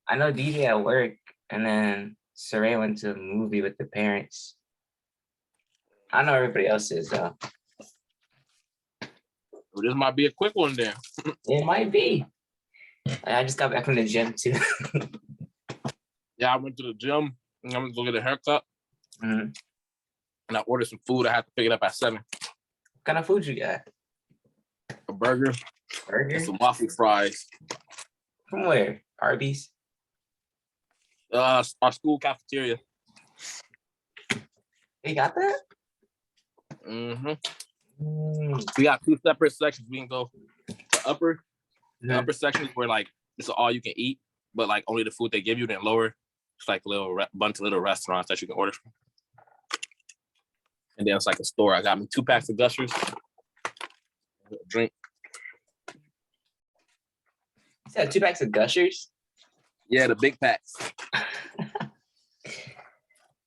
I know DJ at work, and then Saray went to a movie with the parents. I know everybody else is though. Well, this might be a quick one then. It might be. I just got back from the gym too. Yeah, I went to the gym. And I'm gonna go get a haircut. Mm-hmm. And I ordered some food. I had to pick it up at 7. What kind of food you got? A burger. Burger? And some waffle fries. From where? Arby's? Our school cafeteria. You got that? Mm-hmm. We got 2 separate sections. We can go the upper section is where like it's all you can eat, but like only the food they give you. Then lower, it's like a little bunch of little restaurants that you can order from. And then it's like a store. I got me 2 packs of Gushers, a drink. You said 2 packs of Gushers? Yeah, the big packs.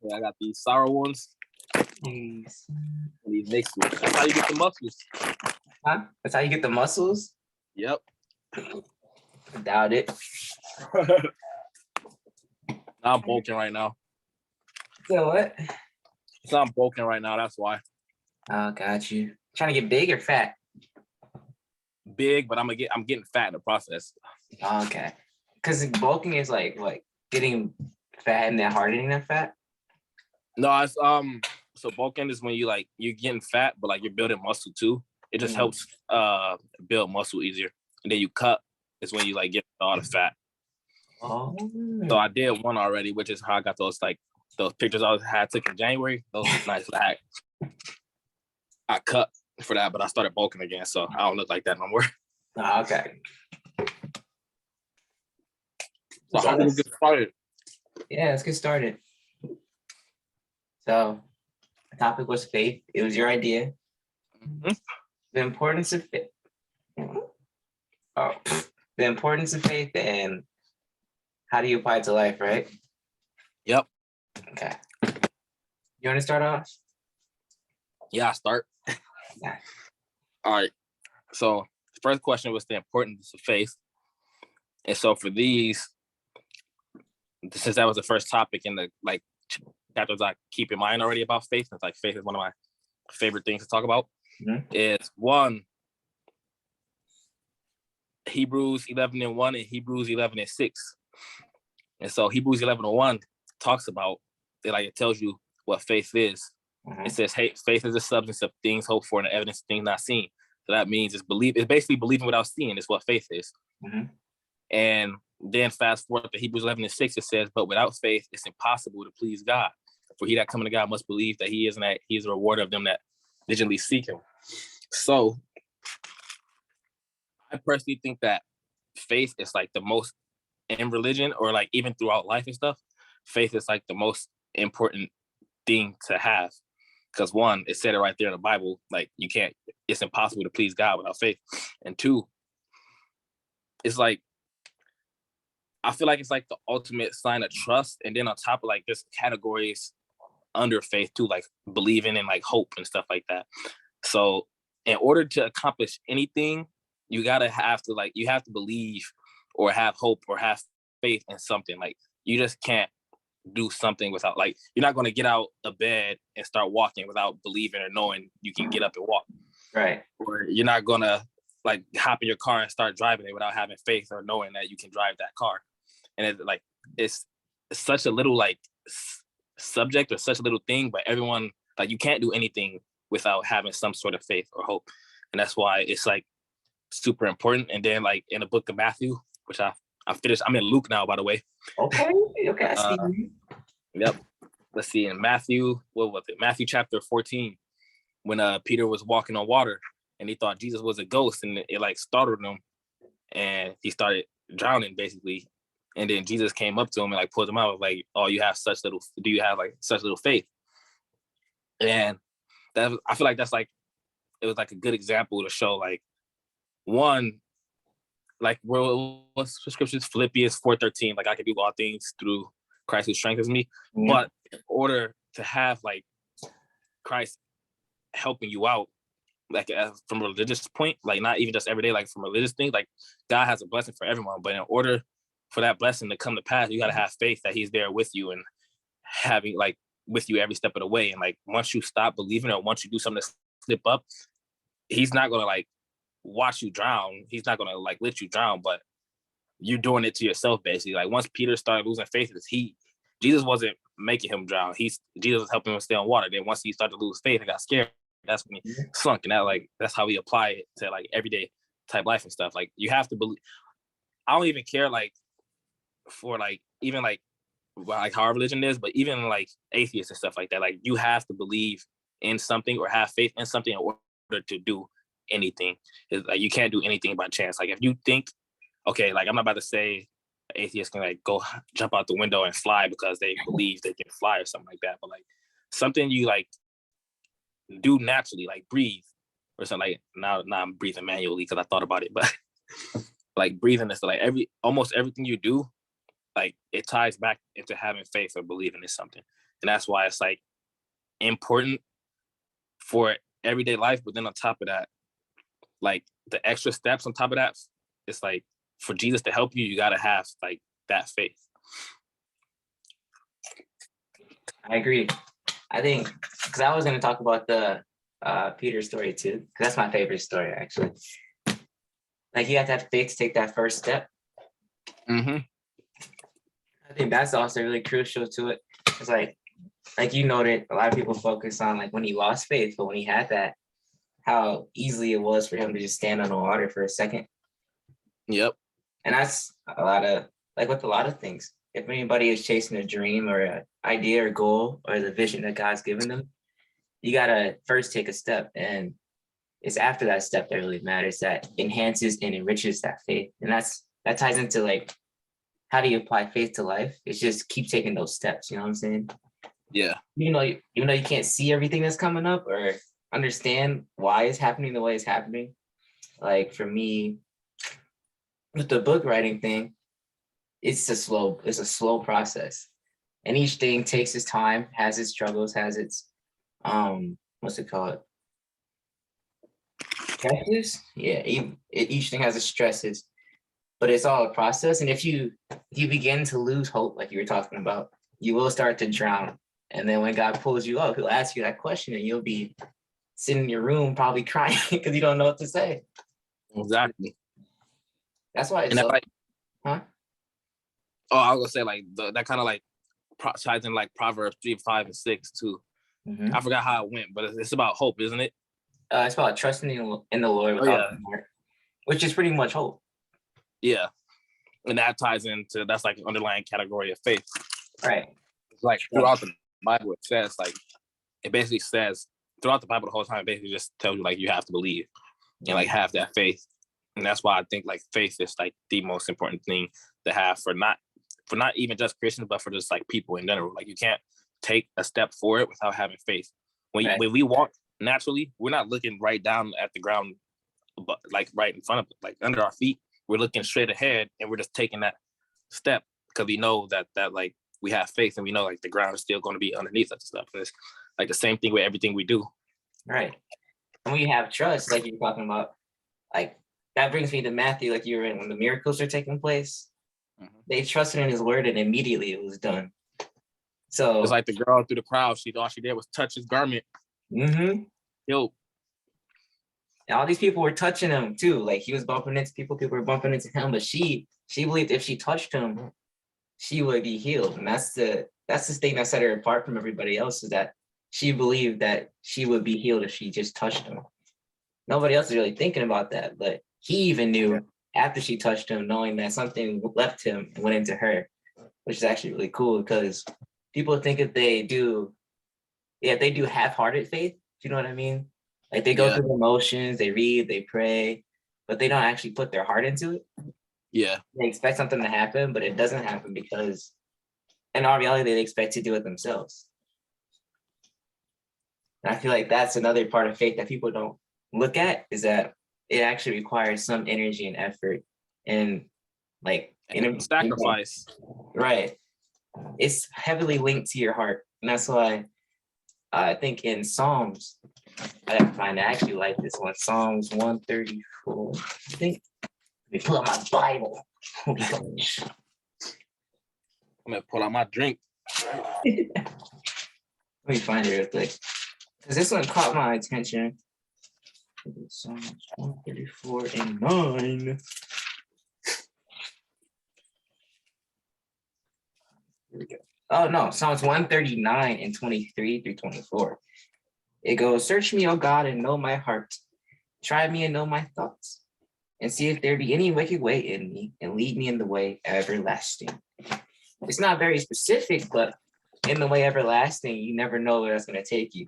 Yeah, I got these sour ones. Jeez. And these mixed ones. That's how you get the muscles. Huh? That's how you get the muscles? Yep. Doubt it. I'm bulking right now. So what? So I'm bulking right now. That's why. Oh, got you. Trying to get big or fat? Big, but I'm getting fat in the process. Oh, okay. Because bulking is like getting fat and then hardening that fat. No, it's so bulking is when you're getting fat, but like you're building muscle too. It just helps build muscle easier. And then you cut is when you like get all the fat. Oh. So I did one already, which is how I got those pictures I had took in January. Those was nice. I cut for that, but I started bulking again, so I don't look like that no more. Oh, okay. So how do we get started? Yeah, let's get started. So the topic was faith. It was your idea. Mm-hmm. The importance of faith. Oh, the importance of faith and how do you apply it to life, right? Yep. Okay. You want to start off? Yeah, I start. Yeah. All right. So the first question was the importance of faith. And so for these, since that was the first topic in the chapters I keep in mind already about faith, it's like faith is one of my favorite things to talk about. Mm-hmm. Is one, Hebrews 11:1 and Hebrews 11:6. And so Hebrews 11:1 talks about it, like it tells you what faith is. Mm-hmm. It says, hey, faith is the substance of things hoped for and the evidence of things not seen. So that means it's basically believing without seeing is what faith is. Mm-hmm. And then fast forward to Hebrews 11:6, it says, but without faith, it's impossible to please God. For he that cometh to God must believe that he is and that he is a rewarder of them that diligently seek him. So I personally think that faith is like the most in religion or like even throughout life and stuff, faith is like the most important thing to have. Because one, it said it right there in the Bible, like it's impossible to please God without faith. And two, it's like, I feel like it's like the ultimate sign of trust. And then on top of like there's categories under faith too, like believing and like hope and stuff like that. So in order to accomplish anything, you have to believe or have hope or have faith in something. Like you just can't do something without, like, you're not going to get out of bed and start walking without believing or knowing you can get up and walk. Right. Or you're not going to like hop in your car and start driving it without having faith or knowing that you can drive that car. And it's such a little like subject or such a little thing, but everyone, like, you can't do anything without having some sort of faith or hope. And that's why it's like super important. And then like in the book of Matthew, which I finished, I'm in Luke now, by the way. Okay. I see you. Yep. Let's see, in Matthew, what was it? Matthew chapter 14, when Peter was walking on water and he thought Jesus was a ghost, and it like startled him and he started drowning basically. And then Jesus came up to him and like pulled him out, like, oh, do you have such little faith? And that, I feel like that's like, it was like a good example to show like, one, like, what's the scriptures? Philippians 4:13, like, I can do all things through Christ who strengthens me. Mm-hmm. But in order to have like Christ helping you out, like from a religious point, like not even just every day, like from a religious thing, like God has a blessing for everyone. But in order for that blessing to come to pass, you got to have faith that he's there with you and having like with you every step of the way. And like, once you stop believing or once you do something to slip up, he's not going to like watch you drown. He's not going to like let you drown, but you're doing it to yourself basically. Like once Peter started losing faith, Jesus wasn't making him drown. Jesus was helping him stay on water. Then once he started to lose faith and got scared, that's when he sunk. And that's how we apply it to like everyday type life and stuff. Like you have to believe. I don't even care like for like even like how our religion is, but even like atheists and stuff like that. Like you have to believe in something or have faith in something in order to do anything. It's like you can't do anything by chance. Like if you think, okay, like I'm not about to say atheists can like go jump out the window and fly because they believe they can fly or something like that, but like something you like do naturally, like breathe or something. Like now I'm breathing manually because I thought about it, but like breathing is like almost everything you do, like it ties back into having faith or believing in something. And that's why it's like important for everyday life. But then on top of that, like the extra steps on top of that, it's like for Jesus to help you, you got to have like that faith. I agree. I think because I was going to talk about the Peter story too, because that's my favorite story actually. Like you have to have faith to take that first step. Mm-hmm. I think that's also really crucial to it. It's like you noted, a lot of people focus on like when he lost faith, but when he had that, how easily it was for him to just stand on the water for a second. Yep. And that's a lot of like with a lot of things. If anybody is chasing a dream or an idea or goal or the vision that God's given them, you gotta first take a step, and it's after that step that really matters, that enhances and enriches that faith. And that ties into like, how do you apply faith to life? It's just keep taking those steps. You know what I'm saying? Yeah. Even though you can't see everything that's coming up or understand why it's happening the way it's happening. Like for me, with the book writing thing, it's a slow process. And each thing takes its time, has its struggles, has its what's it called? Stresses? Yeah, each thing has its stresses, but it's all a process. And if you begin to lose hope, like you were talking about, you will start to drown. And then when God pulls you up, he'll ask you that question and you'll be sitting in your room probably crying because you don't know what to say. Exactly. That's why it's and so, like, huh? Oh, I was gonna say like that kind of like ties in like Proverbs 3, 5, and 6 too. Mm-hmm. I forgot how it went, but it's about hope, isn't it? It's about trusting in the Lord with all your heart, which is pretty much hope. Yeah. And that ties into, that's like an underlying category of faith. Right. It's like throughout the Bible, it says like, it basically says throughout the Bible the whole time, it basically just tells you like you have to believe and like have that faith. And that's why I think like faith is like the most important thing to have for not even just Christians, but for just like people in general. Like you can't take a step forward without having faith. When we walk naturally, we're not looking right down at the ground, but like right in front of, like under our feet. We're looking straight ahead and we're just taking that step because we know that like we have faith and we know like the ground is still going to be underneath us and stuff. It's like the same thing with everything we do. Right. And when you have trust, like you're talking about, like that brings me to Matthew, like you were in when the miracles are taking place. Mm-hmm. They trusted in his word and immediately it was done. So it's like the girl through the crowd, all she did was touch his garment. Mm-hmm. Yo. And all these people were touching him too. Like he was bumping into people were bumping into him, but she believed if she touched him, she would be healed. And that's the thing that set her apart from everybody else, is that she believed that she would be healed if she just touched him. Nobody else is really thinking about that, but he even knew after she touched him, knowing that something left him and went into her, which is actually really cool because people think if they do half-hearted faith, you know what I mean? Like they go through the motions, they read, they pray, but they don't actually put their heart into it. Yeah. They expect something to happen, but it doesn't happen because in our reality, they expect to do it themselves. And I feel like that's another part of faith that people don't look at, is that it actually requires some energy and effort and like sacrifice. Right. It's heavily linked to your heart. And that's why I think in Psalms, I actually like this one, Psalms 134. I think let me pull out my Bible. I'm gonna pull out my drink. Let me find it real quick. Because this one caught my attention. Psalms 134 and 9. Here we go. Oh no, Psalms 139 and 23 through 24. It goes, search me, O God, and know my heart. Try me and know my thoughts. And see if there be any wicked way in me, and lead me in the way everlasting. It's not very specific, but in the way everlasting, you never know where that's going to take you.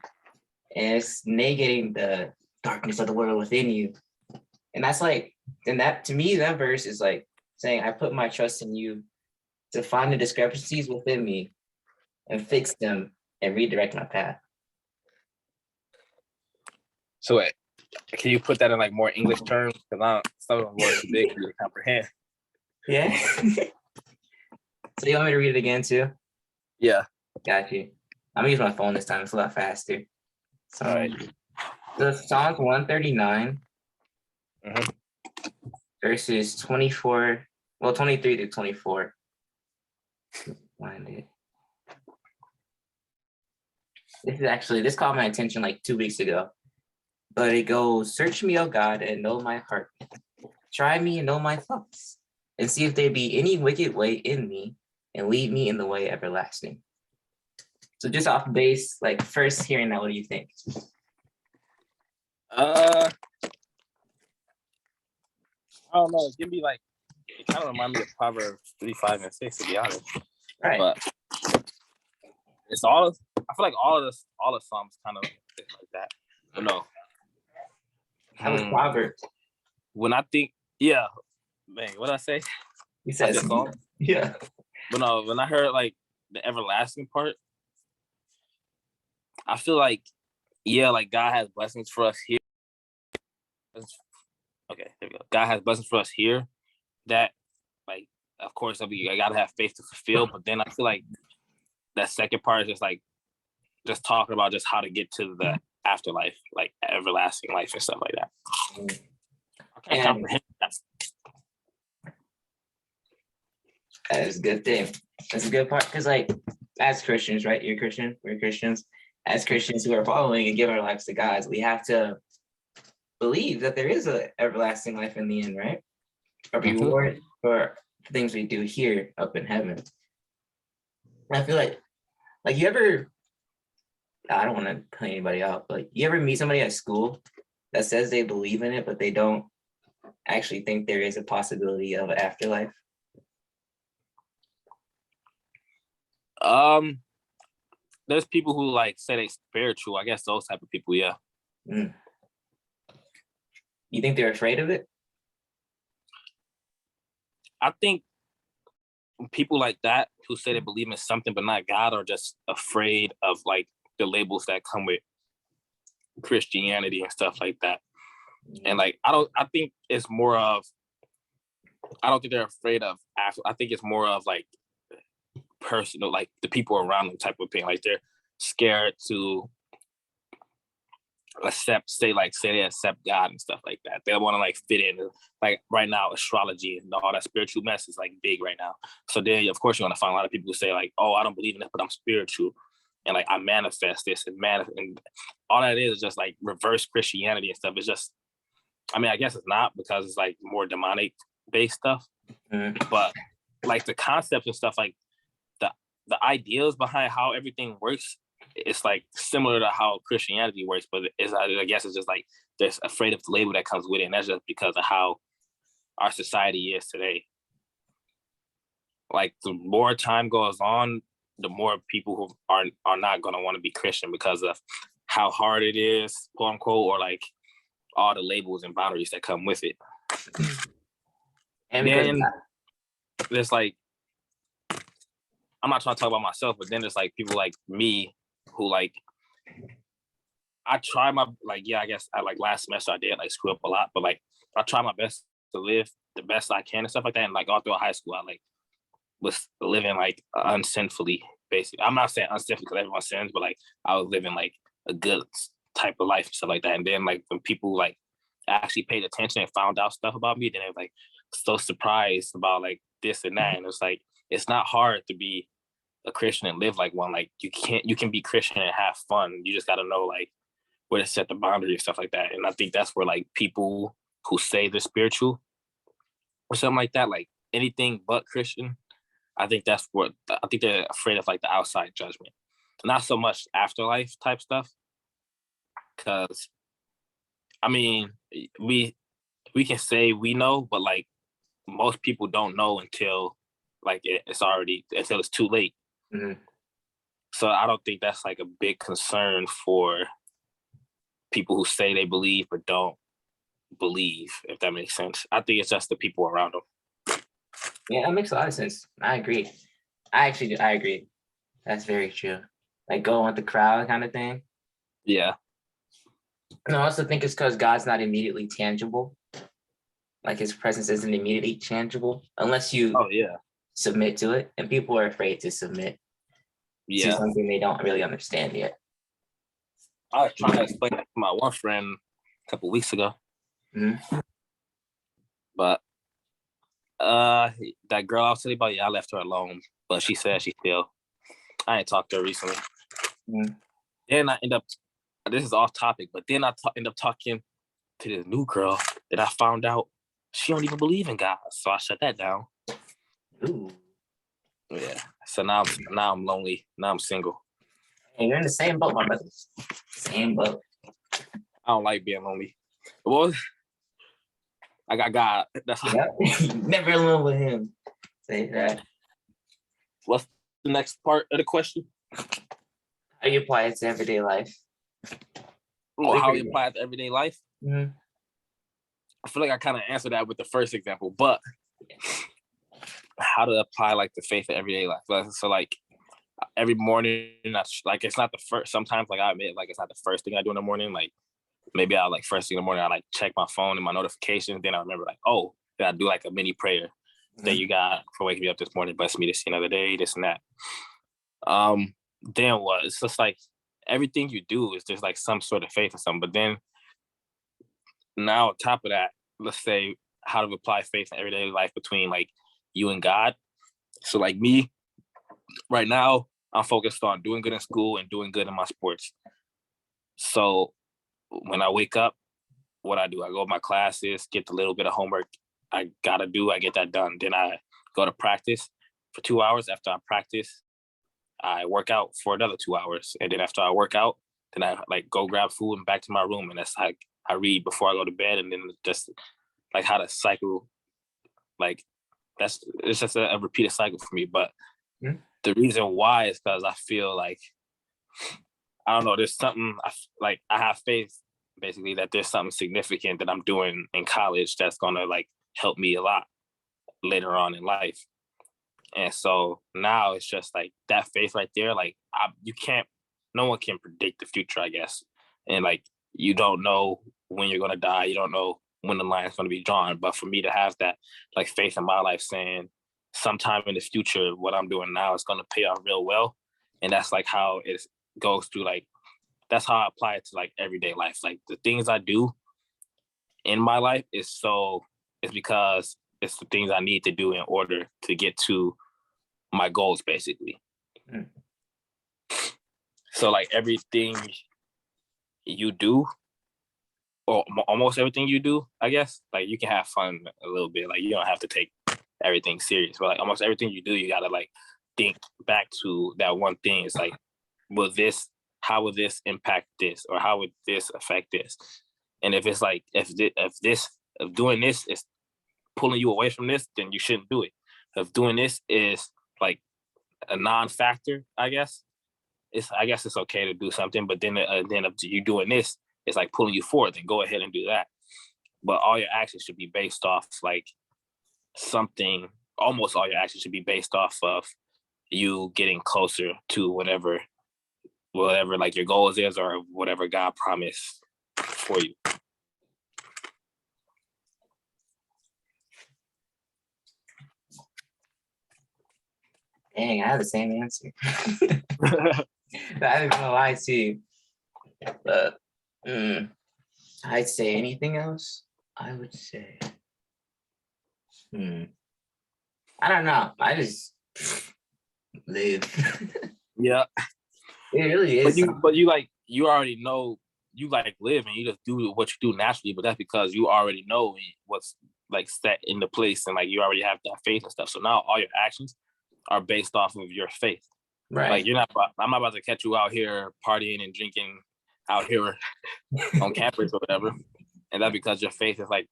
And it's negating the darkness of the world within you. And that's like, and that to me, that verse is like saying, I put my trust in you to find the discrepancies within me and fix them and redirect my path. So wait, can you put that in like more English terms? Because some of them words are big for you to comprehend. Yeah. So you want me to read it again too? Yeah. Got you. I'm gonna use my phone this time. It's a lot faster. So, All right. the Psalms 139, Mhm. verses 24, well, 23 to 24. Find it. This caught my attention like 2 weeks ago. But it goes, search me, O God, and know my heart. Try me and know my thoughts. And see if there be any wicked way in me, and lead me in the way everlasting. So just off base, like first hearing that, what do you think? I don't know. Give me like, it kind of reminds me of Proverbs 3, 5, and 6, to be honest. Right. But it's all, I feel like all of the Psalms kind of like that. But no. That was Proverbs. When I think, yeah, man, what did I say? You said Psalm? Yeah. But no, when I heard like the everlasting part, I feel like, yeah, like God has blessings for us here. Okay, there we go. God has blessings for us here that, like, of course, I gotta have faith to fulfill. But then I feel like that second part is just like, just talking about just how to get to the afterlife, like everlasting life and stuff like that. I can't comprehend that. That is a good thing. That's a good part. Because like, as Christians, right? You're Christian, we're Christians. As Christians who are following and give our lives to God, we have to believe that there is an everlasting life in the end, right? A reward for things we do here up in heaven. I feel like you ever, I don't want to put anybody out, but you ever meet somebody at school that says they believe in it, but they don't actually think there is a possibility of an afterlife? There's people who like say they spiritual. I guess those type of people, yeah. You think they're afraid of it? I think people like that who say they believe in something but not God are just afraid of like the labels that come with Christianity and stuff like that. And like I think it's more of, I don't think they're afraid of after. I think it's more of like personal, like the people around them type of thing. Like they're scared to say they accept God and stuff like that. They want to like fit in. Like right now, astrology and all that spiritual mess is like big right now. So then, of course, you're gonna find a lot of people who say like, "Oh, I don't believe in it, but I'm spiritual, and like I manifest this and all that is just like reverse Christianity and stuff. It's just, I mean, I guess it's not, because it's like more demonic based stuff, but like the concepts and stuff, like the ideas behind how everything works, it's like similar to how Christianity works, but I guess it's just like they're afraid of the label that comes with it, and that's just because of how our society is today. Like the more time goes on, the more people who are not going to want to be Christian because of how hard it is, quote unquote, or like all the labels and boundaries that come with it. And then there's like, I'm not trying to talk about myself, but then there's like people like me who like, I try my, like, yeah, I guess I like last semester I did like screw up a lot, but like I try my best to live the best I can and stuff like that. And like all through high school, I like was living like unsinfully, basically. I'm not saying unsinful because everyone sins, but like I was living like a good type of life and stuff like that. And then like when people like actually paid attention and found out stuff about me, then they were like so surprised about like this and that. And it's like, it's not hard to be a Christian and live like one. Like you can be Christian and have fun. You just got to know like where to set the boundary and stuff like that. And I think that's where like people who say they're spiritual or something like that, like anything but Christian, I think they're afraid of like the outside judgment, not so much afterlife type stuff. Because I mean, we can say we know, but like most people don't know until like until it's too late. Mhm. So I don't think that's like a big concern for people who say they believe but don't believe, if that makes sense. I think it's just the people around them. Yeah, that makes a lot of sense. I agree. I agree. That's very true. Like going with the crowd kind of thing. Yeah. And I also think it's because God's not immediately tangible. Like his presence isn't immediately tangible unless you submit to it. And people are afraid to submit to something they don't really understand yet. I was trying to explain that to my one friend a couple weeks ago. Mm-hmm. But that girl I was telling you about, I left her alone. But she said I ain't talked to her recently. Mm-hmm. Then I end up, this is off topic, but then I end up talking to this new girl that I found out she don't even believe in God. So I shut that down. Ooh. Yeah. So now I'm lonely. Now I'm single. Hey, you're in the same boat, my brother. Same boat. I don't like being lonely. Well, I got God. That's Never alone with him. Say that. What's the next part of the question? How you apply it to everyday life? Well, how you apply it to everyday life? Mm-hmm. I feel like I kind of answered that with the first example, but how to apply like the faith in everyday life. So like every morning, like it's not the first. Sometimes like I admit, like it's not the first thing I do in the morning. Like maybe I'll like first thing in the morning, I like check my phone and my notifications. Then I remember like, oh, I do like a mini prayer. That you got for waking me up this morning, bless me to see another day, this and that. Then what? It's just like everything you do is just like some sort of faith or something. But then now on top of that, let's say how to apply faith in everyday life between like you and God. So like me, right now, I'm focused on doing good in school and doing good in my sports. So when I wake up, what I do, I go to my classes, get the little bit of homework I gotta do, I get that done. Then I go to practice for 2 hours. After I practice, I work out for another 2 hours. And then after I work out, then I like go grab food and back to my room. And that's like I read before I go to bed. And then just like how to cycle, like it's just a repeated cycle for me. But the reason why is because I feel like, I don't know, there's something I have faith basically that there's something significant that I'm doing in college that's gonna like help me a lot later on in life. And so now it's just like that faith right there. Like no one can predict the future, I guess. And like, you don't know when you're going to die. You don't know when the line's going to be drawn. But for me to have that like faith in my life saying sometime in the future, what I'm doing now is going to pay off real well. And that's like how it goes through, like, that's how I apply it to like everyday life. Like the things I do in my life it's because it's the things I need to do in order to get to my goals, basically. So like everything you do, or almost everything you do, I guess, like you can have fun a little bit. Like you don't have to take everything serious, but like almost everything you do, you gotta like think back to that one thing. It's like, how will this impact this, or how would this affect this? And if it's like, if doing this is pulling you away from this, then you shouldn't do it. If doing this is like a non-factor, I guess it's okay to do something. But then if you doing this, it's like pulling you forward, then go ahead and do that. But all your actions should be based off like something. Almost all your actions should be based off of you getting closer to whatever like your goals is, or whatever God promised for you. Dang, I have the same answer. I ain't gonna lie to you. But I'd say anything else. I would say, I don't know. I just Live. Yeah. It really But is. you already know you like live and you just do what you do naturally, but that's because you already know what's like set into place and like you already have that faith and stuff. So now all your actions are based off of your faith. Right. Like I'm not about to catch you out here partying and drinking out here on campus or whatever. And that's because your faith is like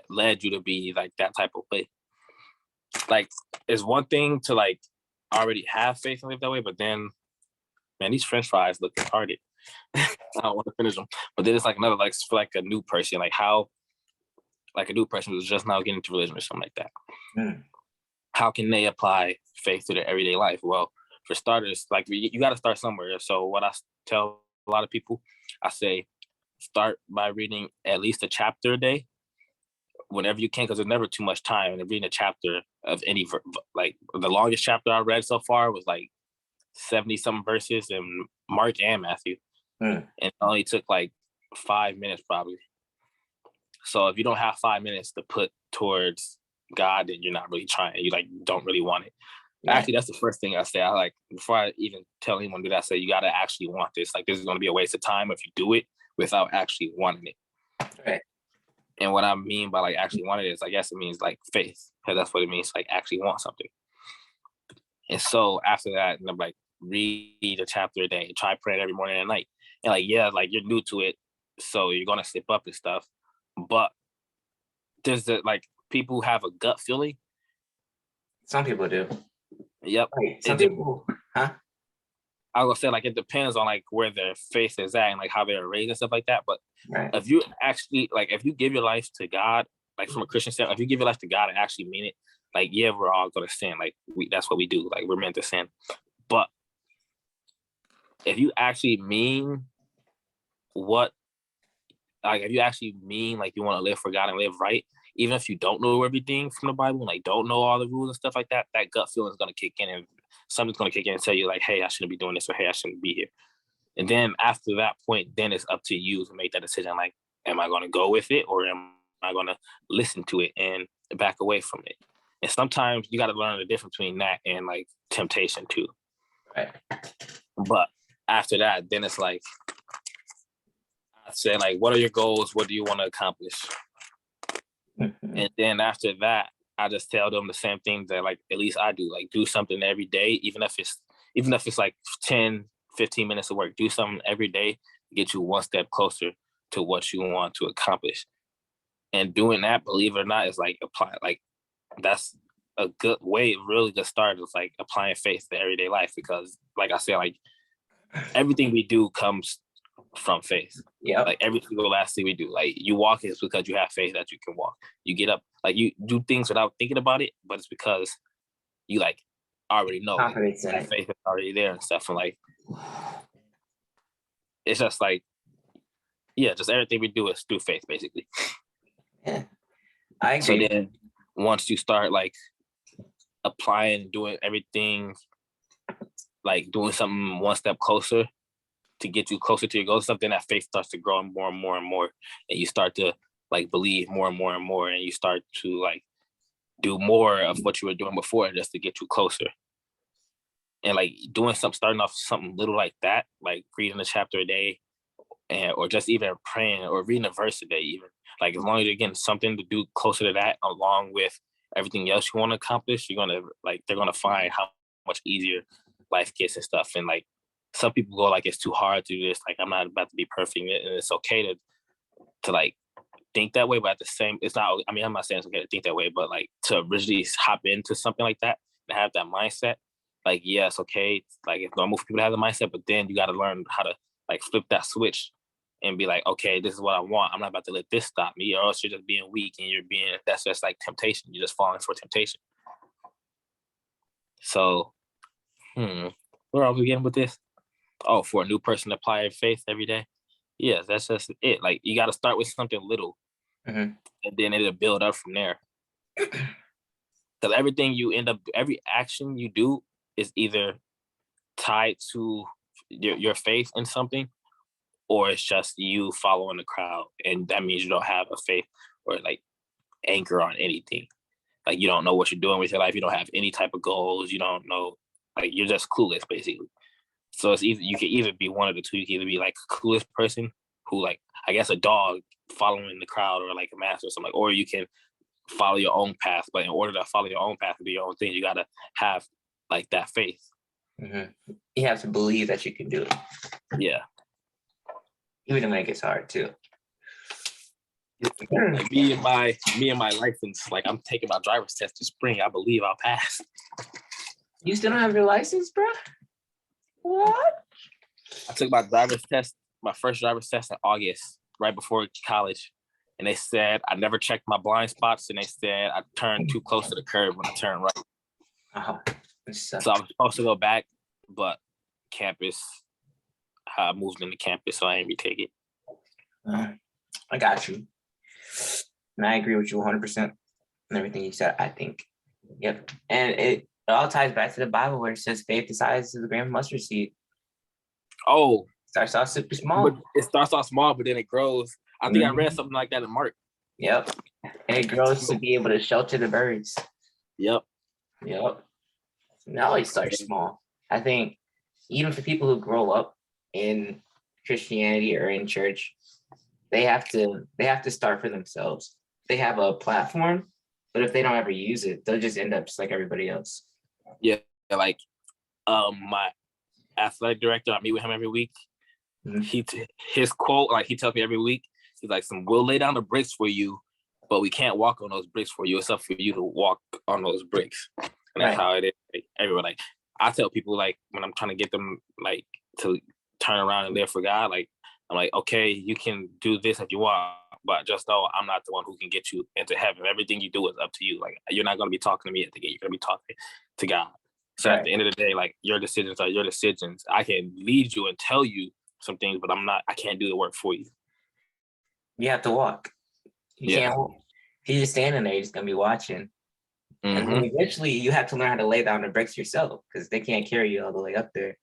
led you to be like that type of way. Like it's one thing to like already have faith and live that way, but then man, these French fries look retarded. I don't want to finish them. But then it's like another, like for like a new person, like how like a new person who's just now getting into religion or something like that. Mm. How can they apply faith to their everyday life? Well, for starters, like you got to start somewhere. So what I tell a lot of people, I say start by reading at least a chapter a day whenever you can, because there's never too much time. And reading a chapter of any, like the longest chapter I read so far was like 70 something verses in Mark and Matthew. And it only took like 5 minutes probably. So if you don't have 5 minutes to put towards God, then you're not really trying. You like don't really want it. Yeah. Actually, that's the first thing I say. I like before I even tell anyone to do that, I say you gotta actually want this. Like this is gonna be a waste of time if you do it without actually wanting it. Right. And what I mean by like actually wanting it is I guess it means like faith. Because that's what it means, like actually want something. And so after that, and I'm like read a chapter a day, try praying every morning and night. And like, yeah, like you're new to it, so you're gonna slip up and stuff. But there's the like people have a gut feeling. Some people do. Yep. Right. Some people, huh? I was gonna say like it depends on like where their faith is at and like how they're raised and stuff like that. But right. If you actually like if you give your life to God, like from a Christian standpoint, if you give your life to God and actually mean it, like yeah, we're all gonna sin. Like that's what we do. Like we're meant to sin. But if you actually mean what, like if you actually mean like you want to live for God and live right, even if you don't know everything from the Bible and like don't know all the rules and stuff like that, that gut feeling is gonna kick in and something's gonna kick in and tell you like, hey, I shouldn't be doing this or hey, I shouldn't be here. And then after that point, then it's up to you to make that decision. Like, am I gonna go with it or am I gonna listen to it and back away from it? And sometimes you got to learn the difference between that and like temptation too. Right. But after that, then it's like I say, like, what are your goals? What do you want to accomplish? Mm-hmm. And then after that, I just tell them the same thing that like at least I do. Like do something every day, even if it's like 10, 15 minutes of work. Do something every day to get you one step closer to what you want to accomplish. And doing that, believe it or not, is like apply. Like that's a good way, really good start is like applying faith to everyday life because, like I said, like everything we do comes from faith. Yeah. Like every single last thing we do, like you walk is because you have faith that you can walk. You get up, like you do things without thinking about it, but it's because you like already know that faith is already there and stuff. And like it's just like, yeah, just everything we do is through faith, basically. Yeah, I agree. So then once you start like applying, doing everything, like doing something one step closer to get you closer to your goals, something that faith starts to grow more and more and more, and you start to like believe more and more and more, and you start to like do more of what you were doing before just to get you closer. And like doing something, starting off something little like that, like reading a chapter a day, and or just even praying or reading a verse a day, even like as long as you're getting something to do closer to that, along with everything else you want to accomplish, you're gonna like they're gonna find how much easier life gets and stuff. And like some people go like it's too hard to do this. Like I'm not about to be perfect, and it's okay to like think that way. But at the same, it's not. I mean, I'm not saying it's okay to think that way, but like to originally hop into something like that and have that mindset. Like yeah, it's okay. Like it's normal for people to have the mindset, but then you got to learn how to like flip that switch and be like, okay, this is what I want. I'm not about to let this stop me, or else you're just being weak and that's just like temptation. You're just falling for temptation. So, where are we getting with this? Oh, for a new person to apply faith every day. Yeah, that's just it. Like you got to start with something little, and then it'll build up from there. Because every action you do is either tied to your faith in something, or it's just you following the crowd, and that means you don't have a faith or like anchor on anything. like you don't know what you're doing with your life. You don't have any type of goals. You don't know, like you're just clueless basically. So it's either you can either be one of the two. You can either be like a clueless person who like I guess a dog following the crowd or like a mass or something, or you can follow your own path. But in order to follow your own path and do your own thing, you gotta have like that faith. You have to believe that you can do it. Yeah. Even when it gets hard too. Like me and my license, like I'm taking my driver's test this spring. I believe I'll pass. You still don't have your license, bro? What? I took my first driver's test in August, right before college. And they said I never checked my blind spots, and they said I turned too close to the curb when I turned right. So I was supposed to go back, but campus, I moved into campus, so I ain't retake it. I got you. And I agree with you 100% and everything you said, I think. Yep. And it all ties back to the Bible where it says faith the size of the grain of mustard seed. Oh. Starts off super small. But it starts off small, but then it grows. I think I read something like that in Mark. Yep. And it grows to be able to shelter the birds. Yep. It always starts small. I think even for people who grow up in Christianity or in church, they have to start for themselves. They have a platform, but if they don't ever use it, they'll just end up just like everybody else. Yeah, like my athletic director, I meet with him every week. His quote, like he tells me every week, he's like, we'll lay down the bricks for you, but we can't walk on those bricks for you. It's up for you to walk on those bricks. And that's how it is. Like, everyone, like I tell people, like when I'm trying to get them like to turn around and live for God, like I'm like, okay, you can do this if you want, but just know I'm not the one who can get you into heaven. Everything you do is up to you. Like you're not going to be talking to me at the gate. You're going to be talking to God. So at the end of the day, like your decisions are your decisions. I can lead you and tell you some things, but I can't do the work for you. You have to walk. You can't walk. If you're just standing there, you're just going to be watching. And then eventually you have to learn how to lay down the bricks yourself because they can't carry you all the way up there.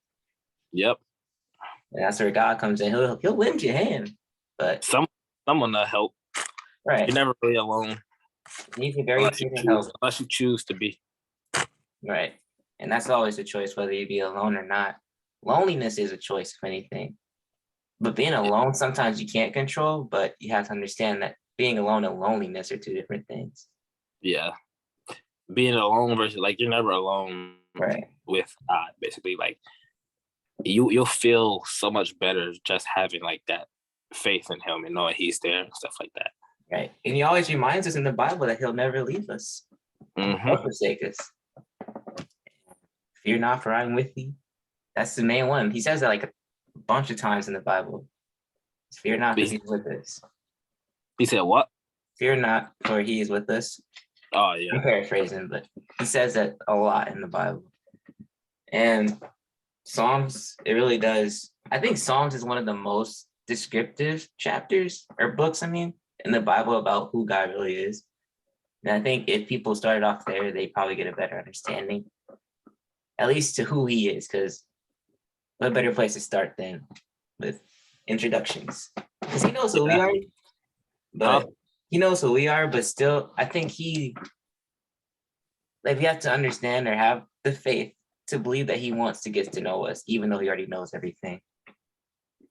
Yep. And that's where God comes in. He'll lend you a hand, but someone to help. Right. You're never really alone. You need very help. Unless you choose to be. Right. And that's always a choice, whether you be alone or not. Loneliness is a choice, if anything. But being alone, sometimes you can't control, but you have to understand that being alone and loneliness are two different things. Yeah. Being alone versus like you're never alone with God, basically. Like you'll feel so much better just having like that faith in him and knowing he's there and stuff like that. Right. And he always reminds us in the Bible that he'll never leave us or forsake us. Fear not, for I'm with you. That's the main one. He says that like a bunch of times in the Bible. Fear not, because he's with us. He said what? Fear not, for he is with us. Oh, yeah. I'm paraphrasing, but he says that a lot in the Bible. And Psalms, it really does. I think Psalms is one of the most descriptive chapters or books, in the Bible about who God really is. And I think if people started off there, they probably get a better understanding, at least to who he is, because what better place to start than with introductions? Because he knows who we are, but he knows who we are, but still, I think we have to understand or have the faith to believe that he wants to get to know us, even though he already knows everything.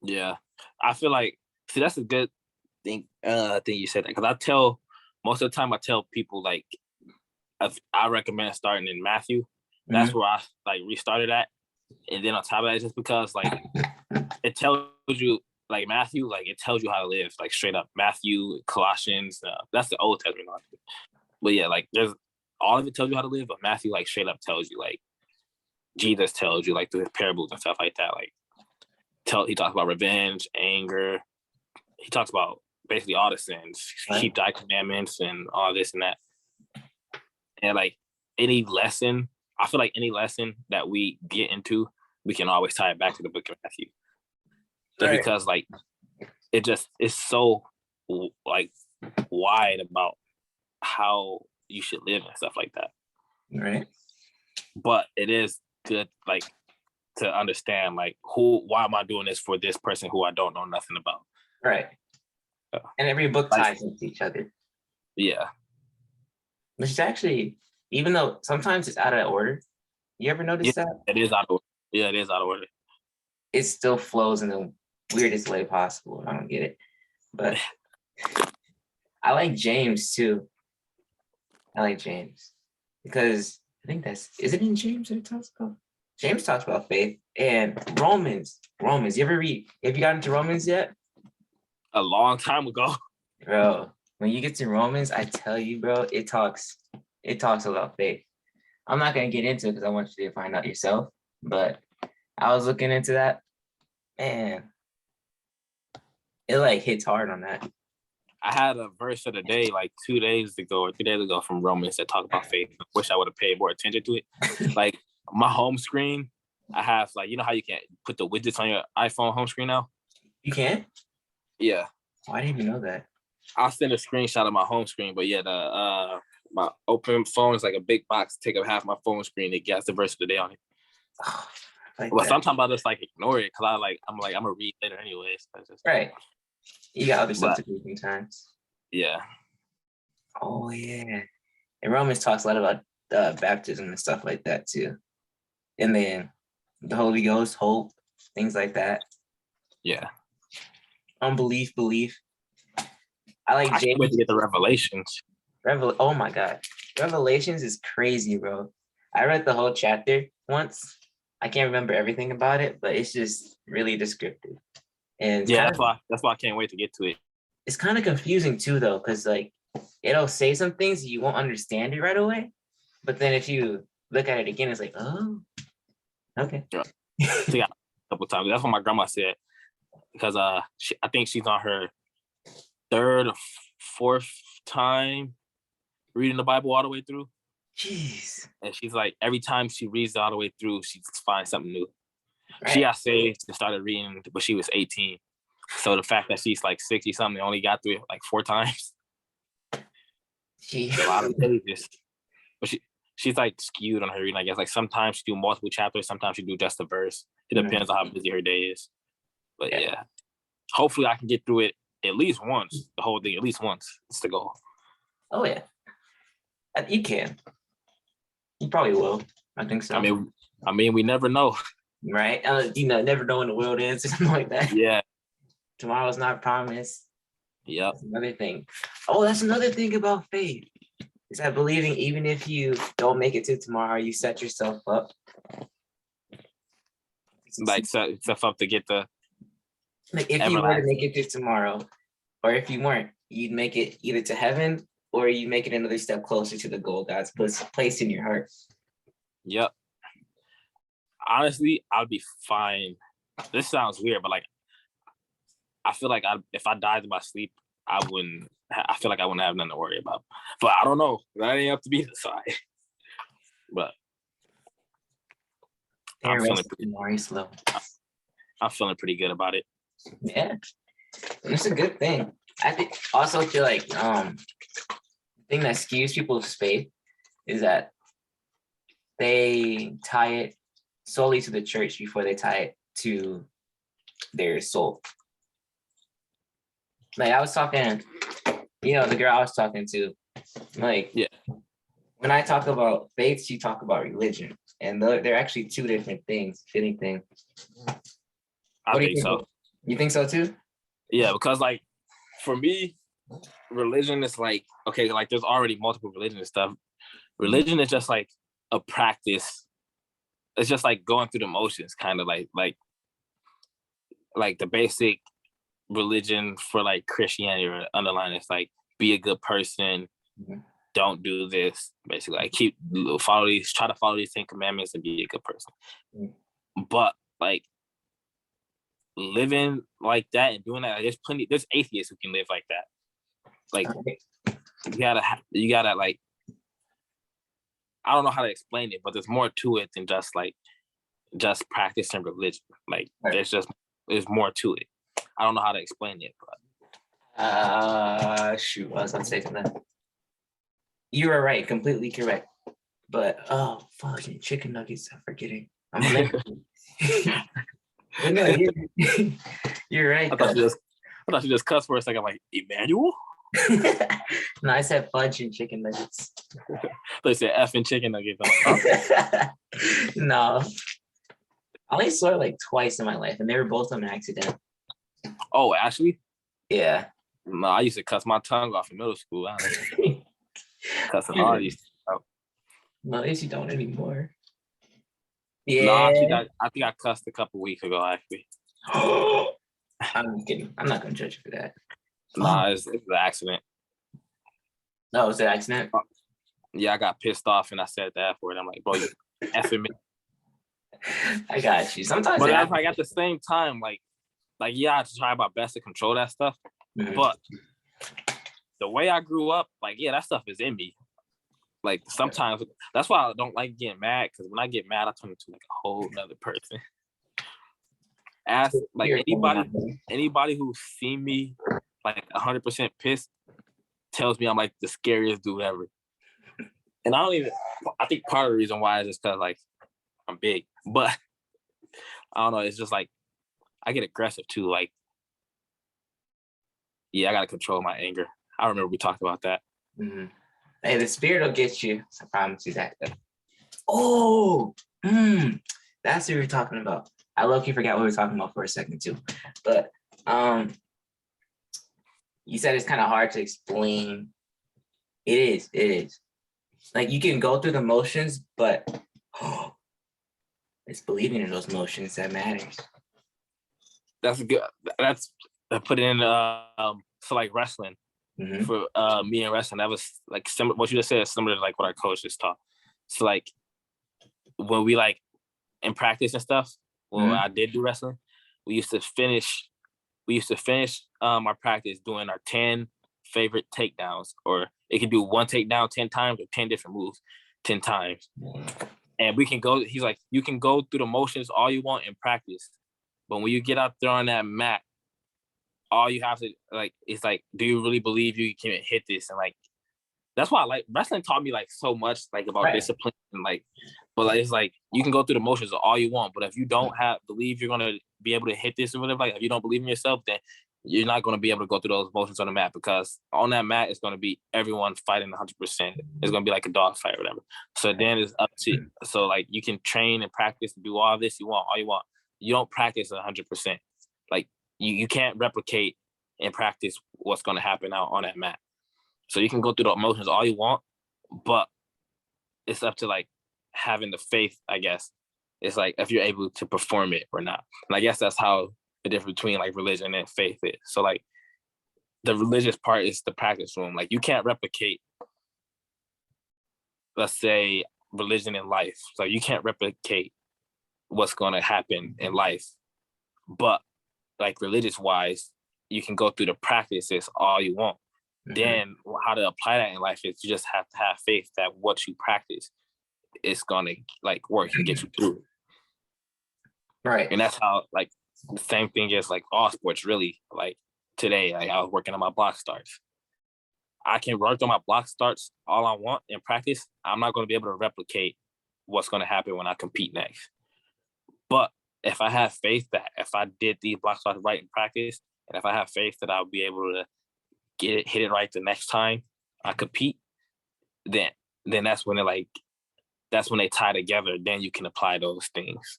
Yeah. I feel like, that's a good thing you said that, because most of the time I tell people, like, I recommend starting in Matthew. That's where I like restarted at. And then on top of that, just because like it tells you, like Matthew, like it tells you how to live, like straight up. Matthew, Colossians, that's the Old Testament. But yeah, like there's all of it tells you how to live, but Matthew like straight up tells you, like Jesus tells you, like through his parables and stuff like that. Like he talks about revenge, anger. He talks about basically all the sins, keep thy commandments and all this and that. And like any lesson, I feel like any lesson that we get into, we can always tie it back to the book of Matthew. Just because like it just is so like wide about how you should live and stuff like that. Right. But it is good like to understand like why am I doing this for this person who I don't know nothing about. Right. And every book ties into each other. Yeah. Which is actually, even though sometimes it's out of order, you ever notice Yeah, that? it is out of order. Yeah, it is out of order. It still flows in the weirdest way possible. I don't get it. But I like James too. I like James because I think is it in James that it talks about? James talks about faith and Romans. Romans. You ever read? Have you gotten to Romans yet? A long time ago. Bro, when you get to Romans, I tell you, bro, it talks about faith. I'm not gonna get into it because I want you to find out yourself. But I was looking into that, and it like hits hard on that. I had a verse of the day like 2 days ago or 3 days ago from Romans that talked about faith. I wish I would have paid more attention to it. Like my home screen, I have like, you know how you can put the widgets on your iPhone home screen now? You can? Yeah. Oh, I didn't even know that. I'll send a screenshot of my home screen, but yeah, my open phone is like a big box, take up half my phone screen. It gets the verse of the day on it. Oh, like Well, that. sometimes I just like ignore it because I'm gonna read later anyways. Right. You got other stuff But, to do sometimes. yeah. Oh yeah. And Romans talks a lot about baptism and stuff like that too. And then the Holy Ghost, hope, things like that. Yeah. Unbelief, belief. I like I can't wait James. to get the Revelations. Oh my God. Revelations is crazy, bro. I read the whole chapter once. I can't remember everything about it, but it's just really descriptive. And Yeah, that's why I can't wait to get to it. it's kind of confusing too, though, because like it'll say some things you won't understand it right away. But then if you look at it again, it's like, oh, okay. Yeah. A couple times. That's what my grandma said. Because I think she's on her third or fourth time reading the Bible all the way through. Jeez. And she's like, every time she reads it all the way through, she finds something new. Right. She got saved and started reading, but she was 18. So the fact that she's like 60 something, only got through it like 4 times. A lot of pages. But she's like skewed on her reading, I guess. Like sometimes she do multiple chapters, sometimes she do just a verse. It depends on how busy her day is. But yeah. Hopefully I can get through it at least once, the whole thing, at least once. It's the goal. Oh yeah. You can. You probably will. I think so. I mean, we never know. Right? You know, never know when the world ends or something like that. Yeah. Tomorrow's not promised. Yep. That's another thing. Oh, that's another thing about faith. Is that believing even if you don't make it to tomorrow, you set yourself up. Like set yourself up to get the like if you were to make it to tomorrow, or if you weren't, you'd make it either to heaven or you make it another step closer to the goal God's placed in your heart. Yep. Honestly, I'd be fine. This sounds weird, but like, I feel like if I died in my sleep, I feel like I wouldn't have nothing to worry about. But I don't know. That ain't up to me to decide. But I'm feeling pretty good about it. Yeah. It's a good thing. I think also feel like the thing that skews people's faith is that they tie it solely to the church before they tie it to their soul. Like I was talking, the girl I was talking to, like, yeah. When I talk about faith, she talk about religion, and they're actually two different things, fitting things. I think so. You think so too? Yeah, because like for me, religion is like, okay, like there's already multiple religions and stuff. Religion is just like a practice. It's just like going through the motions, kind of like the basic religion for like Christianity or underline is like be a good person, don't do this, basically like try to follow these 10 commandments and be a good person. But like living like that and doing that, like, there's atheists who can live like that. Like you gotta like, I don't know how to explain it, but there's more to it than just practicing religion. Like there's more to it. I don't know how to explain it, but shoot, I was gonna say something. You are right, completely correct. But fucking chicken nuggets, I'm forgetting. I'm no, you're right. I thought you just cussed for a second. I'm like, Emmanuel? No, I said fudge and chicken nuggets. They said effing chicken nuggets. No, I only swore like twice in my life, and they were both on accident. Oh, actually? Yeah. No, I used to cuss my tongue off in middle school. Cussing hard. No, at least you don't anymore. No, actually, Yeah. I think I cussed a couple weeks ago, actually. I'm kidding. I'm not gonna judge you for that. Nah, it's an accident. No, it's an accident. Yeah, I got pissed off and I said the F word. I'm like, bro, you effing me. I got you. Sometimes But it that's like happens. at the same time, like yeah, I try my best to control that stuff. Mhm. But the way I grew up, like, yeah, that stuff is in me. Like sometimes that's why I don't like getting mad, because when I get mad, I turn into like a whole nother person. Ask like anybody who's seen me like 100% pissed tells me I'm like the scariest dude ever. And I think part of the reason why is just because like I'm big, but I don't know, it's just like I get aggressive too. Like, yeah, I gotta control my anger. I remember we talked about that. Mm-hmm. Hey, the spirit will get you. I promise you that. Oh, that's what we were talking about. I low-key forgot what we were talking about for a second too. But you said it's kind of hard to explain. It is. Like you can go through the motions, but it's believing in those motions that matters. That's good. That's put in so like wrestling. Mm-hmm. For me and wrestling, that was like similar. What you just said is similar to like what our coach just taught. So like when we like in practice and stuff, when I did do wrestling, we used to finish our practice doing our 10 favorite takedowns, or it can do one takedown 10 times or 10 different moves 10 times. And we can go, he's like, you can go through the motions all you want in practice, but when you get out there on that mat, all you have to like, it's like, do you really believe you can hit this? And like, that's why I like wrestling taught me like so much like about discipline and like, but like, it's like you can go through the motions all you want, but if you don't believe you're gonna be able to hit this or whatever, like if you don't believe in yourself, then you're not gonna be able to go through those motions on the mat, because on that mat it's gonna be everyone fighting 100%. It's gonna be like a dog fight or whatever. So then it's up to so like you can train and practice and do all this all you want. You don't practice 100%. Like you can't replicate and practice what's gonna happen out on that mat. So you can go through the emotions all you want, but it's up to like having the faith, I guess. It's like if you're able to perform it or not. And I guess that's how the difference between like religion and faith is. So like the religious part is the practice room. Like you can't replicate, let's say, religion in life. So you can't replicate what's going to happen in life. But like religious wise, you can go through the practices all you want. Then how to apply that in life is you just have to have faith that what you practice is gonna like work and get you through it. Right. And that's how like the same thing is like all sports really. Like today, like I was working on my block starts. I can work on my block starts all I want in practice. I'm not gonna be able to replicate what's gonna happen when I compete next. But if I have faith that if I did these block starts right in practice, and if I have faith that I'll be able to hit it right the next time I compete, then that's when they tie together. Then you can apply those things.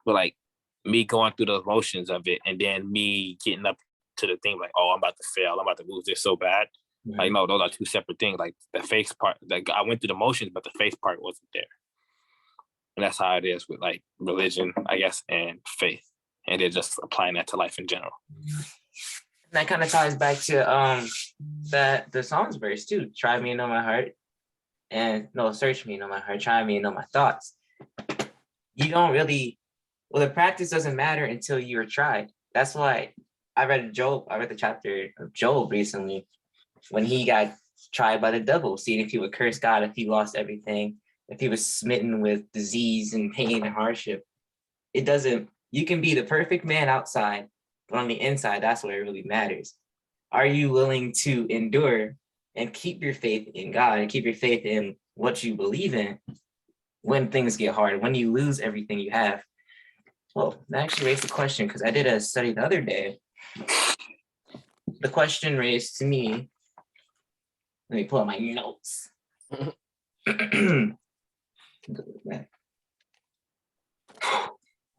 But like me going through the motions of it, and then me getting up to the thing like, oh, I'm about to fail, I'm about to lose this so bad. Like no, those are two separate things. Like the faith part, like I went through the motions, but the faith part wasn't there. And that's how it is with like religion, I guess, and faith, and they're just applying that to life in general. That kind of ties back to that the Psalms verse too. Try me and know my heart, and no, search me and know my heart. Try me and know my thoughts. You don't really, the practice doesn't matter until you're tried. That's why I read the chapter of Job recently when he got tried by the devil, seeing if he would curse God, if he lost everything, if he was smitten with disease and pain and hardship. It doesn't. You can be the perfect man outside, but on the inside, that's where it really matters. Are you willing to endure and keep your faith in God and keep your faith in what you believe in when things get hard, when you lose everything you have? Well, that actually raised the question, because I did a study the other day. The question raised to me, let me pull up my notes.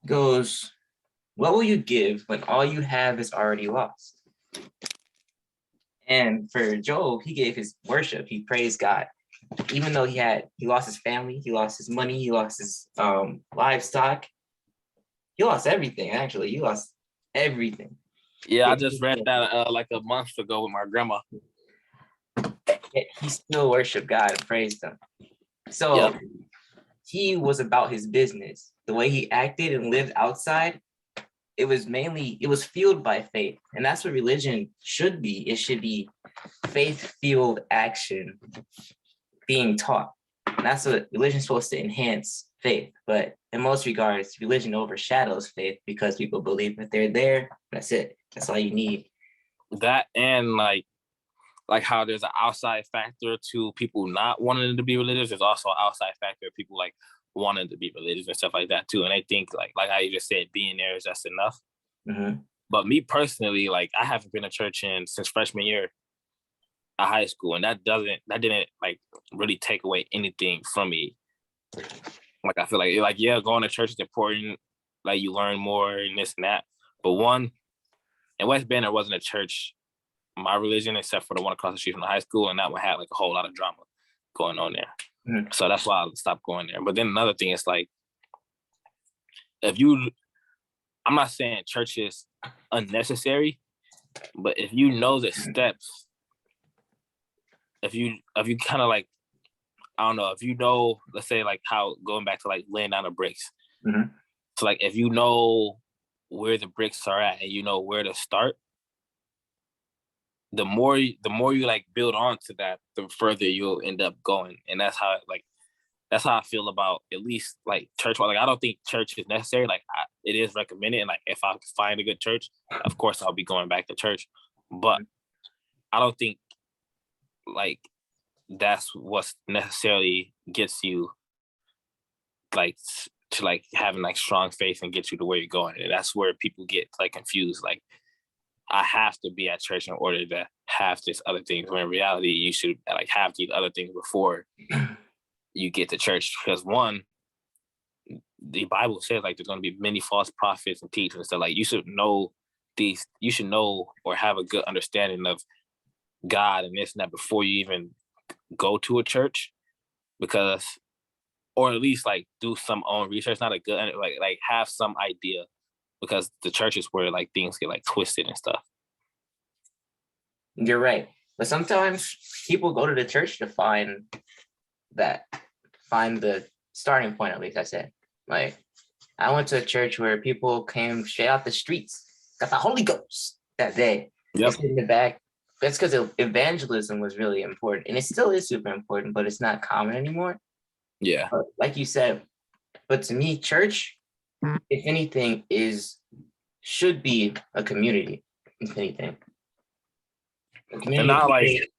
Goes, what will you give when all you have is already lost? And for Job, he gave his worship. He praised God, even though he lost his family, he lost his money, he lost his livestock, he lost everything. Actually, he lost everything. Yeah, I just read that like a month ago with my grandma. Yet he still worshiped God and praised him. So he was about his business. The way he acted and lived outside, it was fueled by faith. And that's what religion should be. It should be faith-fueled action being taught. And that's what religion is supposed to enhance faith. But in most regards, religion overshadows faith because people believe that they're there. That's it. That's all you need. That and like how there's an outside factor to people not wanting to be religious. There's also an outside factor of people like wanting to be religious and stuff like that too. And I think like how you just said, being there is just enough. Mm-hmm. But me personally, like I haven't been to church since freshman year of high school, and that didn't like really take away anything from me. Like I feel like yeah, going to church is important. Like you learn more and this and that. But one, in West Bend, there wasn't a church, my religion, except for the one across the street from the high school, and that one had like a whole lot of drama going on there. Mm-hmm. So that's why I stopped going there. But then another thing is like, I'm not saying church is unnecessary, but if you know the steps, if you kind of like, I don't know, if you know, let's say like how going back to like laying down the bricks. Mm-hmm. So like if you know where the bricks are at and you know where to start, the more you like build on to that, the further you'll end up going. And that's how I feel about at least like church. Like I don't think church is necessary. Like it is recommended. And like if I find a good church, of course I'll be going back to church. But I don't think like that's what necessarily gets you like to like having like strong faith and get you to where you're going. And that's where people get like confused. Like I have to be at church in order to have this other things. When in reality, you should like have these other things before you get to church. Because one, the Bible says like there's going to be many false prophets and teachers and stuff. Like you should know or have a good understanding of God and this and that before you even go to a church, because, or at least like do some own research, not a good, like have some idea, because the church is where like things get like twisted and stuff. You're right. But sometimes people go to the church to find the starting point, at least I said. Like I went to a church where people came straight out the streets, got the Holy Ghost that day. Yep. In the back. That's because evangelism was really important. And it still is super important, but it's not common anymore. Yeah. But like you said, but to me, church, if anything, should be a community, if anything. A community and not like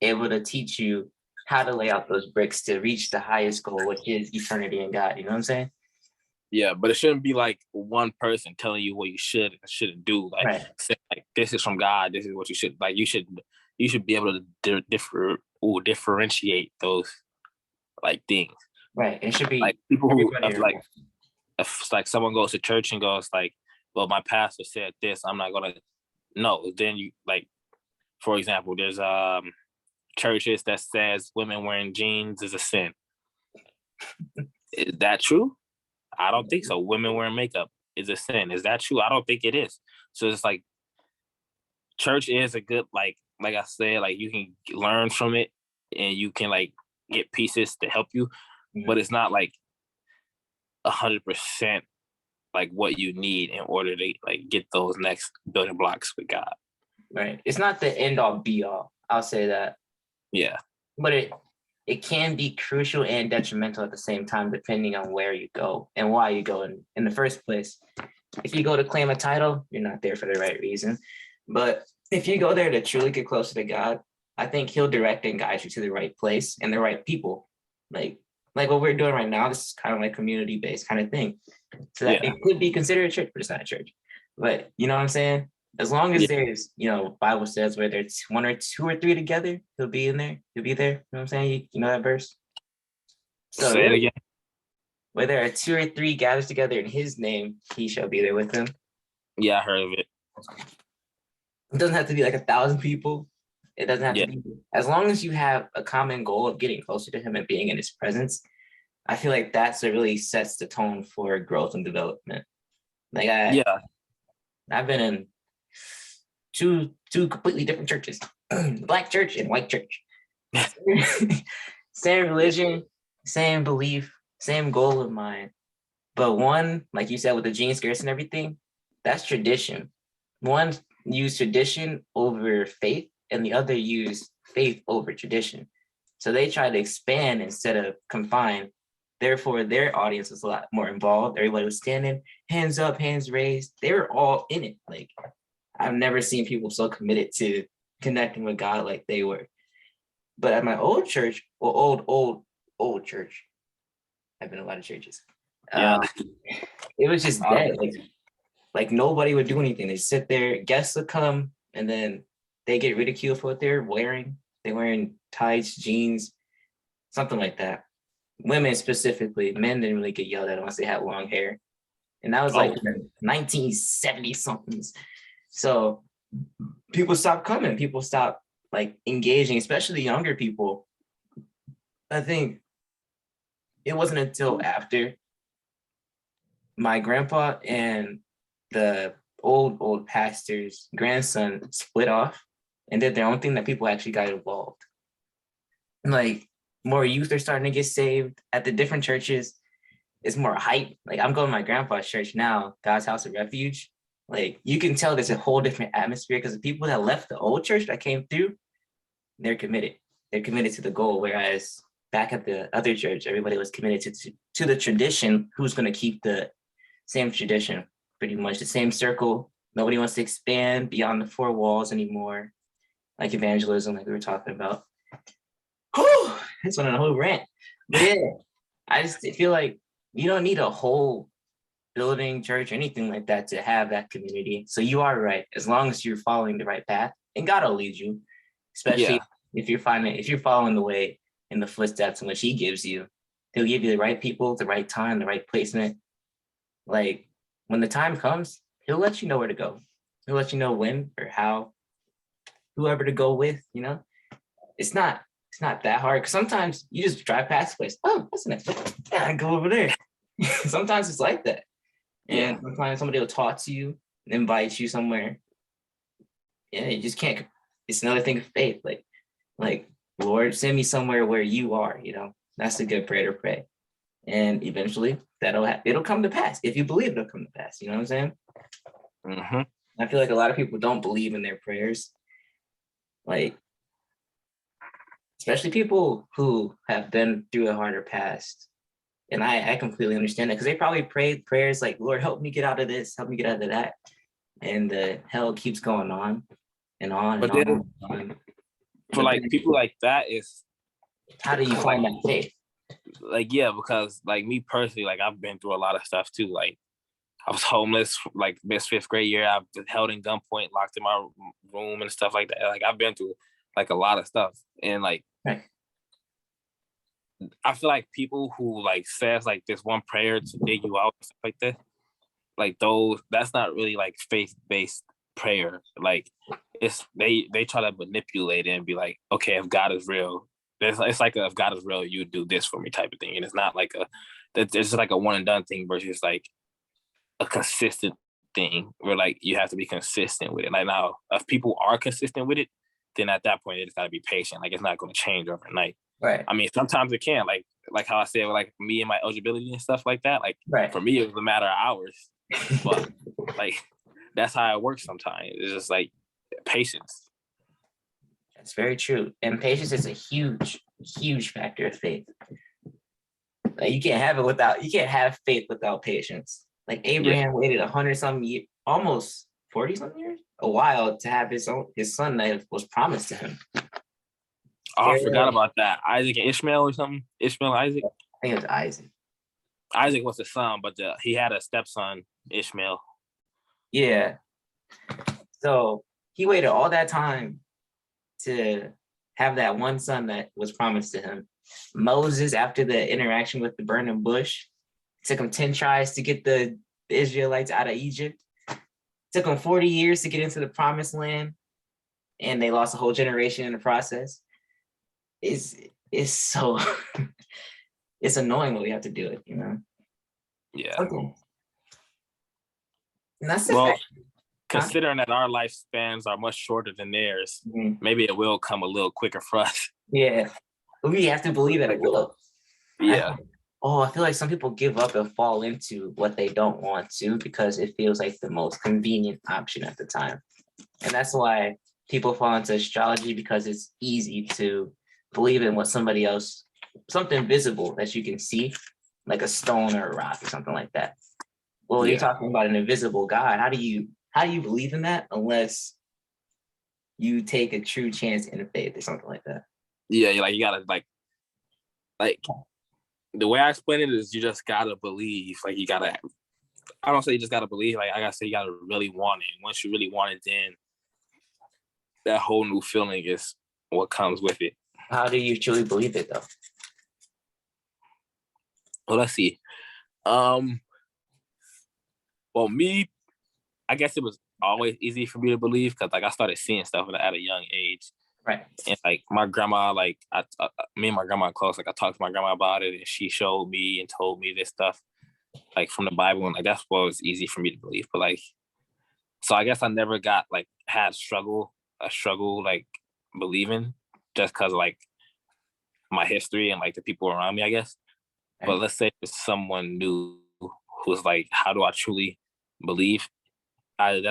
able to teach you how to lay out those bricks to reach the highest goal, which is eternity in God. You know what I'm saying? Yeah, but it shouldn't be like one person telling you what you should and shouldn't do. Like, right. Say, like this is from God. This is what you should like. You should be able to differentiate those like things. Right. It should be like people who like if like someone goes to church and goes like, well, my pastor said this, I'm not gonna. No, then you like, for example, there's churches that says women wearing jeans is a sin. Is that true? I don't think so. Women wearing makeup is a sin. Is that true? I don't think it is. So it's like church is a good like I said, like you can learn from it and you can like get pieces to help you, but it's not like 100% like what you need in order to like get those next building blocks with God. Right. It's not the end all be all. I'll say that. Yeah. But it can be crucial and detrimental at the same time, depending on where you go and why you go in the first place. If you go to claim a title, you're not there for the right reason. But if you go there to truly get closer to God, I think he'll direct and guide you to the right place and the right people. Like what we're doing right now, this is kind of like community-based kind of thing. So that it could be considered a church, but it's not a church. But you know what I'm saying? As long as Yeah. there's, Bible says where there's one or two or three together, he'll be in there. He'll be there. You know what I'm saying? You know that verse? So Say it really, again. where there are two or three gathered together in his name, he shall be there with them. Yeah, I heard of it. It doesn't have to be like 1,000 people. It doesn't have Yeah. to be, as long as you have a common goal of getting closer to him and being in his presence. I feel like that's what really sets the tone for growth and development. Like Yeah. I've been in two completely different churches, Black church and white church. Same religion, same belief, same goal of mine. But one, like you said, with the gene scarce and everything, that's tradition. One used tradition over faith, and the other used faith over tradition. So they try to expand instead of confine. Therefore, their audience was a lot more involved. Everybody was standing, hands up, hands raised. They were all in it. Like, I've never seen people so committed to connecting with God like they were. But at my old church, or old church, I've been in a lot of churches. Yeah. It was just dead. Like nobody would do anything. They sit there, guests would come, and then they get ridiculed for what they're wearing. They're wearing tights, jeans, something like that. Women specifically, men didn't really get yelled at unless they had long hair. And that was like 1970 somethings. So people stopped coming. People stopped like engaging, especially younger people. I think it wasn't until after my grandpa and the old pastor's grandson split off and did their own thing that people actually got involved. Like more youth are starting to get saved at the different churches. It's more hype. Like I'm going to my grandpa's church now, God's House of Refuge. Like you can tell there's a whole different atmosphere because the people that left the old church that came through, they're committed. They're committed to the goal. Whereas back at the other church, everybody was committed to the tradition. Who's going to keep the same tradition? Pretty much the same circle. Nobody wants to expand beyond the four walls anymore. Like evangelism, like we were talking about. Whew, this one on a whole rant. But yeah, I just feel like you don't need a whole building, church, anything like that to have that community. So you are right, as long as you're following the right path, and God will lead you, especially if you're following the way in the footsteps in which He gives you. He'll give you the right people, the right time, the right placement. Like when the time comes, He'll let you know where to go. He'll let you know when or how, whoever to go with. It's not that hard. Because sometimes you just drive past the place. Oh, that's nice. Yeah, I go over there. Sometimes it's like that. And sometimes somebody will talk to you and invite you somewhere. Yeah, you just can't. It's another thing of faith. Like, Lord, send me somewhere where you are. That's a good prayer to pray. And eventually it'll come to pass. If you believe it'll come to pass. You know what I'm saying? Mm-hmm. I feel like a lot of people don't believe in their prayers. Like, especially people who have been through a harder past. And I completely understand that because they probably prayed prayers like, Lord, help me get out of this, help me get out of that. And the hell keeps going on and on and But then, on. For like people like that, is how do you find that faith? Like, yeah, because like me personally, like I've been through a lot of stuff too. Like I was homeless, like this 5th grade year. I've been held in gunpoint, locked in my room and stuff like that. Like I've been through like a lot of stuff. And like, right. I feel like people who like says like this one prayer to dig you out, stuff like this, like that's not really like faith-based prayer. Like it's they try to manipulate it and be like, okay, if God is real, it's like if God is real, you do this for me type of thing. And it's not like it's just like a one and done thing versus like a consistent thing where like you have to be consistent with it. Like now, if people are consistent with it, then at that point, they just gotta be patient. Like it's not gonna change overnight. Right. I mean, sometimes it can, like how I said, like me and my eligibility and stuff like that. Like for me, it was a matter of hours. But like that's how it works sometimes. It's just like patience. That's very true. And patience is a huge factor of faith. Like you can't have faith without patience. Like Abraham waited 100-some years, almost 40-some years, a while to have his son that was promised to him. Oh, I forgot about that. Isaac and Ishmael or something? Ishmael and Isaac? I think it was Isaac. Isaac was the son, but he had a stepson, Ishmael. Yeah. So he waited all that time to have that one son that was promised to him. Moses, after the interaction with the burning bush, took him 10 tries to get the Israelites out of Egypt. Took them 40 years to get into the promised land, and they lost a whole generation in the process. It's so it's annoying when we have to do it, you know. Yeah. Okay. And that's the Well, fact. considering that our lifespans are much shorter than theirs, Mhm. maybe it will come a little quicker for us. Yeah, we have to believe that it will. Yeah. I feel like some people give up and fall into what they don't want to because it feels like the most convenient option at the time. And that's why people fall into astrology, because it's easy to believe in what somebody else, something visible that you can see, like a stone or a rock or something like that. Well, you're talking about an invisible God. How do you believe in that unless you take a true chance in faith or something like that? Yeah, like you gotta like the way I explain it is you just gotta believe. Like you gotta, I don't say you just gotta believe, like I gotta say you gotta really want it. And once you really want it, then that whole new feeling is what comes with it. How do you truly believe it though? Well, let's see. Well, me, I guess it was always easy for me to believe because like I started seeing stuff at a young age. Right. And like my grandma, like me and my grandma are close. Like I talked to my grandma about it, and she showed me and told me this stuff, like from the Bible, and like that's what was easy for me to believe. But like, so I guess I never got like had a struggle like believing just because like my history and like the people around me, I guess. Right. But let's say if someone new who's like, how do I truly believe? I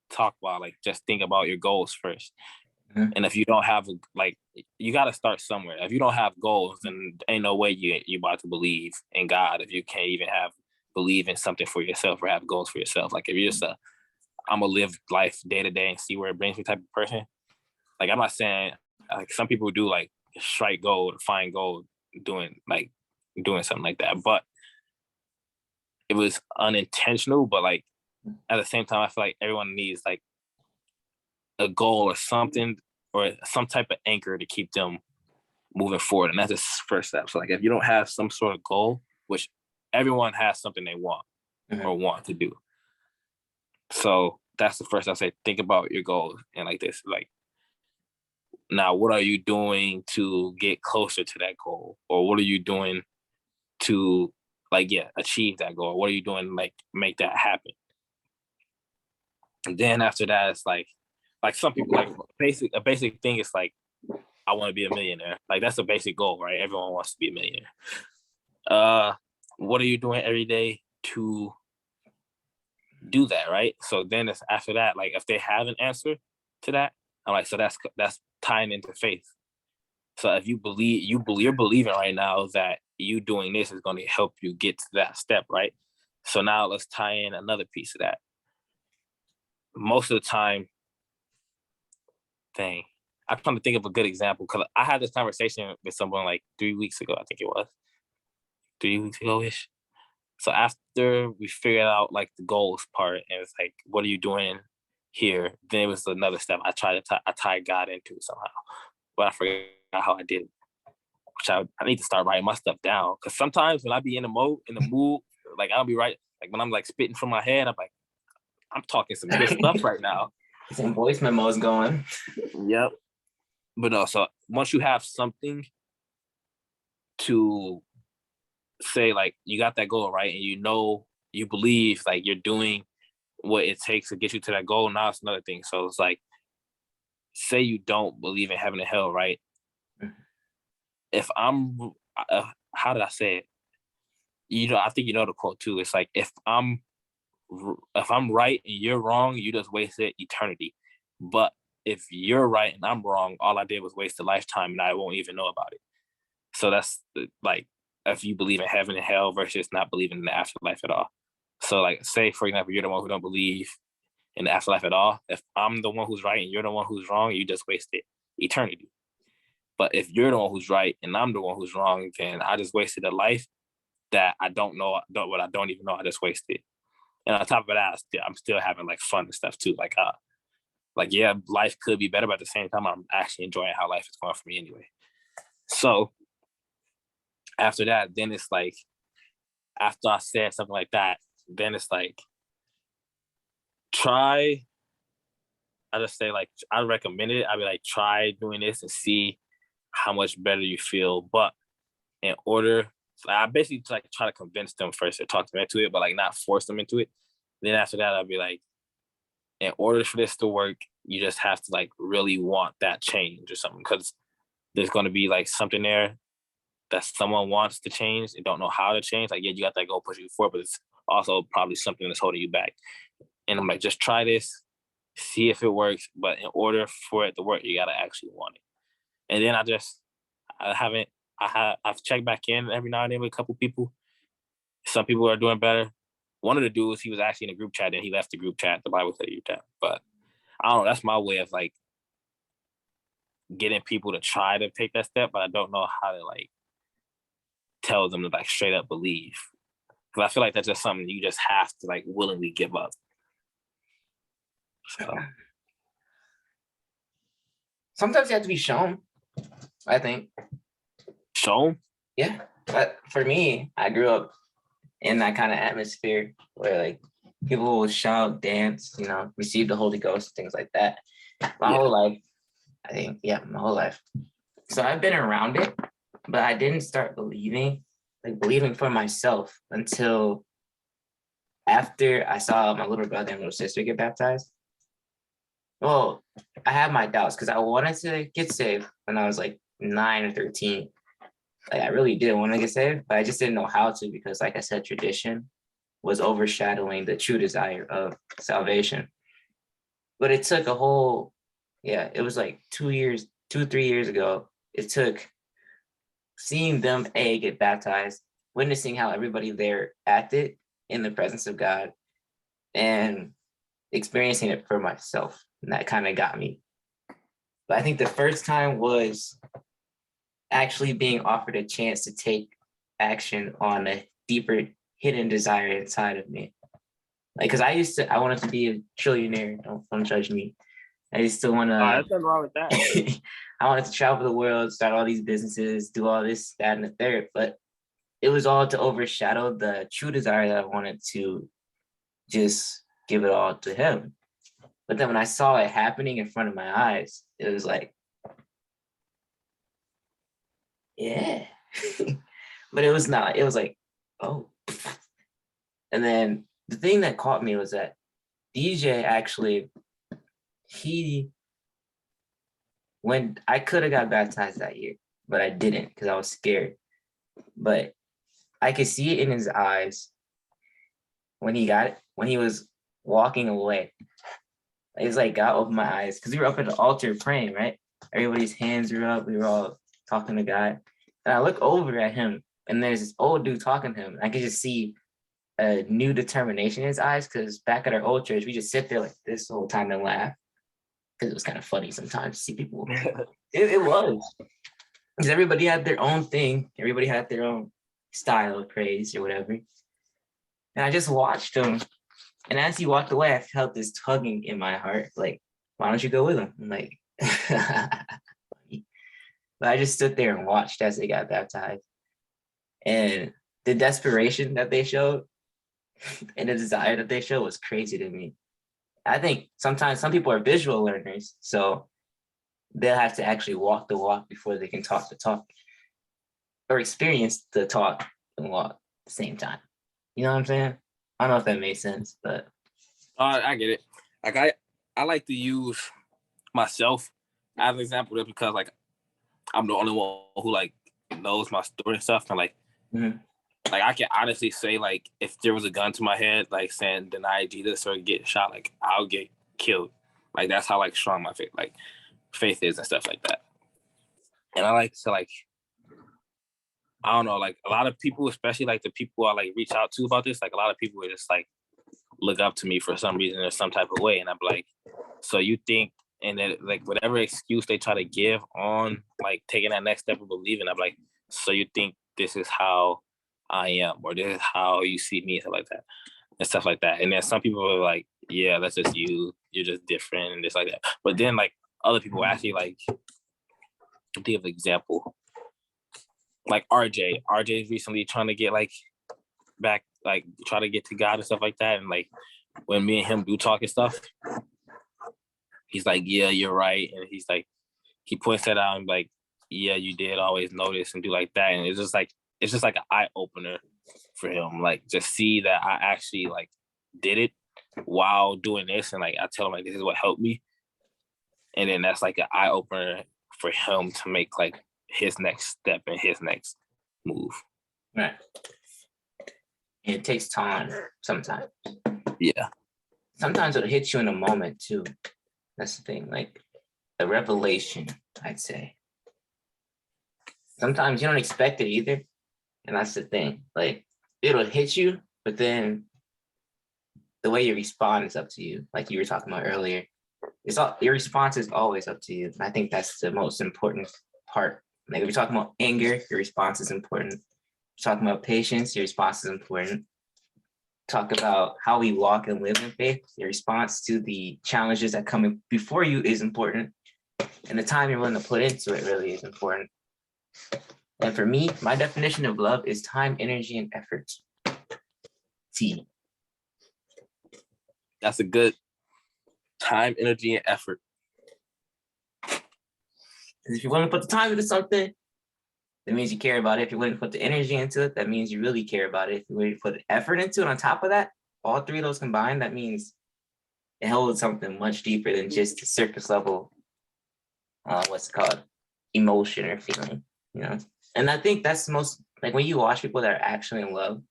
talk about like just think about your goals first. Mhm. And if you don't have like, you got to start somewhere. If you don't have goals, then ain't no way you about to believe in God if you can't even believe in something for yourself or have goals for yourself. Like if you're just I'm gonna live life day to day and see where it brings me type of person. Like I'm not saying like some people do like strike gold, find gold, doing something like that, but it was unintentional. But like at the same time, I feel like everyone needs like a goal or something or some type of anchor to keep them moving forward. And that's the first step. So like if you don't have some sort of goal, which everyone has something they want or want to do. So that's the first I say, think about your goals and like this, like now what are you doing to get closer to that goal? Or what are you doing to achieve that goal? What are you doing like make that happen? And then after that, it's like some people like a basic thing is like, I want to be a millionaire. Like that's a basic goal, right? Everyone wants to be a millionaire. What are you doing every day to do that, right? So then it's after that, like if they have an answer to that, I'm like, so that's tying into faith. So if you're believing right now that you doing this is going to help you get to that step, right? So now let's tie in another piece of that. Most of the time, I'm trying to think of a good example because I had this conversation with someone like 3 weeks ago. I think it was 3 weeks ago-ish. So after we figured out like the goals part and it's like, what are you doing here? Then it was another step. I tied God into it somehow, but I forgot how I did it. Which I need to start writing my stuff down because sometimes when I be in the mood, like I'll be right. Like when I'm like spitting from my head, I'm like, I'm talking some good stuff right now. Some voice memos going. Yep. But no, so once you have something to say, like you got that goal, right? And you believe like you're doing what it takes to get you to that goal. Now it's another thing. So it's like, say you don't believe in heaven and hell, right? If I'm, how did I say it? I think you know the quote too. It's like, if I'm right and you're wrong, you just wasted eternity. But if you're right and I'm wrong, all I did was waste a lifetime and I won't even know about it. So that's like, if you believe in heaven and hell versus not believing in the afterlife at all. So like, say for example, you're the one who don't believe in the afterlife at all. If I'm the one who's right and you're the one who's wrong, you just wasted eternity. But if you're the one who's right and I'm the one who's wrong, then I just wasted a life that I don't even know I just wasted. And on top of that, I'm still having like fun and stuff too. Like like, yeah, life could be better, but at the same time, I'm actually enjoying how life is going for me anyway. So after that, then it's like, after I said something like that, then it's like, try, I just say like, I recommend it. I'd be like, try doing this and see how much better you feel. But in order, I basically like try to convince them first or talk them into it, but like not force them into it. Then after that, I'll be like, in order for this to work, you just have to like really want that change or something, because there's going to be like something there that someone wants to change and don't know how to change. Like, yeah, you got that goal pushing you forward, but it's also probably something that's holding you back. And I'm like, just try this, see if it works. But in order for it to work, you got to actually want it. And then I've checked back in every now and then with a couple people. Some people are doing better. One of the dudes, he was actually in a group chat and he left the group chat, the Bible study group chat. But I don't know, that's my way of like getting people to try to take that step, but I don't know how to like tell them to like straight up believe. Because I feel like that's just something you just have to like willingly give up. So Sometimes you have to be shown, I think. show 'em. Yeah. But for me, I grew up in that kind of atmosphere where like people will shout, dance, receive the Holy Ghost, things like that. My whole life, I think, my whole life. So I've been around it, but I didn't start believing for myself until after I saw my little brother and little sister get baptized. Well, I have my doubts because I wanted to get saved when I was like 9 or 13. Like I really did want to get saved, but I just didn't know how to because, like I said, tradition was overshadowing the true desire of salvation. But it took it was like 3 years ago. It took seeing them get baptized, witnessing how everybody there acted in the presence of God, and experiencing it for myself. And that kind of got me. But I think the first time was actually being offered a chance to take action on a deeper hidden desire inside of me. Like, because I wanted to be a trillionaire. Don't judge me. I used to want to. There's nothing wrong with that. I wanted to travel the world, start all these businesses, do all this, that, and the third. But it was all to overshadow the true desire that I wanted to just give it all to him. But then when I saw it happening in front of my eyes, it was like, yeah. But it was not. It was like, oh. And then the thing that caught me was that DJ actually, when I could have got baptized that year, but I didn't because I was scared. But I could see it in his eyes when he was walking away. It was like God opened my eyes because we were up at the altar praying, right? Everybody's hands were up. We were all talking to God. And I look over at him and there's this old dude talking to him. I could just see a new determination in his eyes because back at our old church, we just sit there like this the whole time and laugh because it was kind of funny sometimes to see people. It was. Because everybody had their own thing. Everybody had their own style of praise or whatever. And I just watched him. And as he walked away, I felt this tugging in my heart. Like, why don't you go with him? I'm like, but I just stood there and watched as they got baptized. And the desperation that they showed and the desire that they showed was crazy to me. I think sometimes some people are visual learners, so they'll have to actually walk the walk before they can talk the talk or experience the talk and walk at the same time. You know what I'm saying? I don't know if that makes sense, but I get it. Like I like to use myself as an example just because like I'm the only one who like knows my story and stuff. And like like I can honestly say like if there was a gun to my head, like saying deny Jesus or get shot, like I'll get killed. Like that's how like strong my faith is and stuff like that. And I like to like I don't know, like a lot of people, especially like the people I like reach out to about this, like a lot of people are just like look up to me for some reason or some type of way. And I'm like, so you think, and then like whatever excuse they try to give on like taking that next step of believing, I'm like, so you think this is how I am, or this is how you see me, something like that. and stuff like that. And then some people are like, yeah, that's just you. You're just different and just like that. But then like other people actually like, think of an example. Like RJ. RJ is recently trying to get like back, like try to get to God and stuff like that. And like when me and him do talk and stuff, he's like, yeah, you're right. And he's like, he points that out and like, yeah, you did always notice and do like that. And it's just like an eye opener for him. Like just see that I actually like did it while doing this. And like, I tell him like, this is what helped me. And then that's like an eye opener for him to make like his next step and his next move. Right. And it takes time sometimes. Yeah. Sometimes it'll hit you in a moment too. That's the thing. Like a revelation, I'd say. Sometimes you don't expect it either. And that's the thing. Like it'll hit you, but then the way you respond is up to you. Like you were talking about earlier. It's all your response is always up to you. And I think that's the most important part. Like if you're talking about anger, your response is important. If you're talking about patience, your response is important. Talk about how we walk and live in faith. Your response to the challenges that come before you is important. And the time you're willing to put into it really is important. And for me, my definition of love is time, energy, and effort. T. That's a good time, energy, and effort. If you're willing to put the time into something, that means you care about it. If you're willing to put the energy into it, that means you really care about it. If you're willing to put effort into it on top of that, all three of those combined, that means it holds something much deeper than just the surface level, what's it called, emotion or feeling, you know? And I think that's the most, like when you watch people that are actually in love,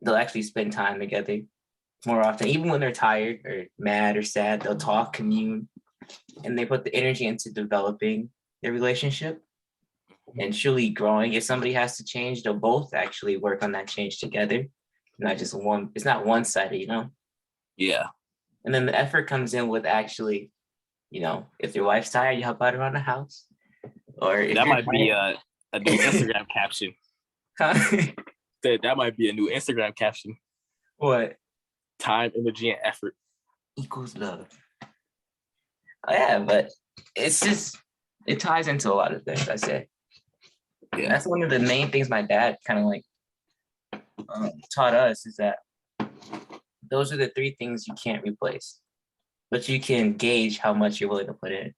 they'll actually spend time together more often, even when they're tired or mad or sad, they'll talk, commune, and they put the energy into developing their relationship and truly growing. If somebody has to change, they'll both actually work on that change together. Not just one, it's not one-sided, you know? Yeah. And then the effort comes in with actually, you know, if your wife's tired, you help out around the house. Or if that might be a new Instagram caption. That might be a new Instagram caption. What? Time, energy, and effort Equals love. Oh, yeah, but it's just, it ties into a lot of things, I say. Yeah. That's one of the main things my dad kind of like taught us is that those are the three things you can't replace, but you can gauge how much you're willing to put in.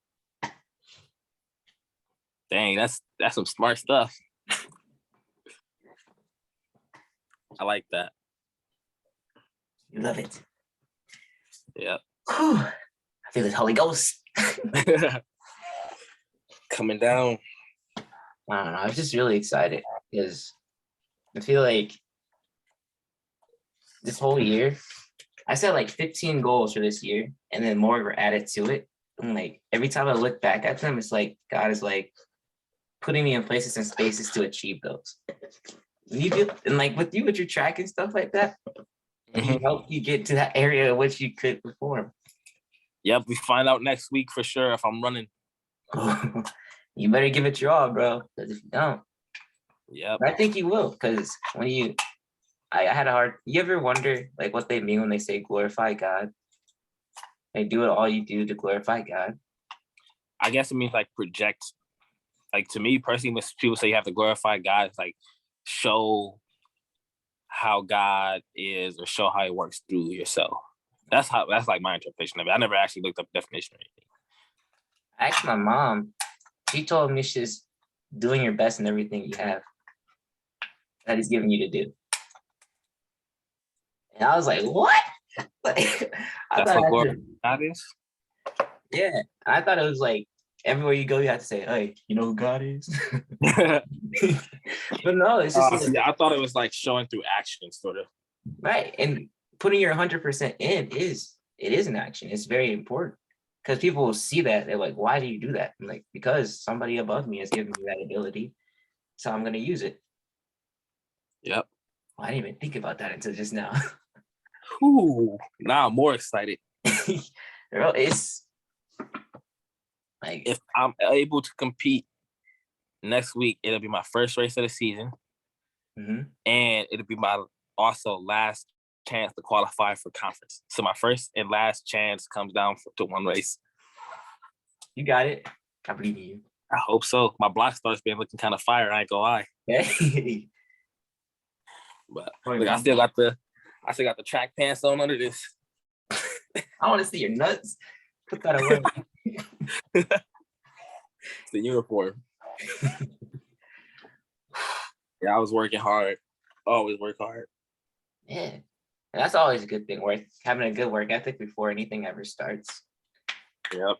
Dang, that's some smart stuff. I like that. You love it. Yeah. I feel the Holy Ghost. Coming down. I don't know. I'm just really excited because I feel like this whole year, I set like 15 goals for this year, and then more were added to it. And like every time I look back at them, it's like God is like putting me in places and spaces to achieve those. You do, and like with you, with your track and stuff like that, he helped you get to that area in which you could perform. Yep, we find out next week for sure if I'm running. You better give it your all, bro. Because if you don't, yep, I think you will. Because when I had a hard. You ever wonder like what they mean when they say glorify God? They do it all you do to glorify God. I guess it means like project. Like to me personally, when people say you have to glorify God, it's like show how God is or show how it works through yourself. That's like my interpretation of it. I never actually looked up the definition or anything. I asked my mom. She told me it's just doing your best in everything you have that he's giving you to do. And I was like, what? Like, that's what God is? Yeah. I thought it was like everywhere you go, you have to say, hey, you know who God is? But no, it's just like, I thought it was like showing through action, sort of. Right. And putting your 100% in is an action. It's very important because people will see that. They're like, why do you do that? I'm like, because somebody above me has given me that ability. So I'm going to use it. Yep. Well, I didn't even think about that until just now. Ooh, now I'm more excited. It's like, if I'm able to compete next week, it'll be my first race of the season. And it'll be my also last chance to qualify for conference. So my first and last chance comes down to one race. You got it. I believe in you. I hope so. My block starts been looking kind of fire. I ain't gonna lie. Hey. But look, I still got the track pants on under this. I want to see your nuts. Put that away. It's the uniform. Yeah, I was working hard. Always work hard. Yeah. And that's always a good thing. Having a good work ethic before anything ever starts. Yep.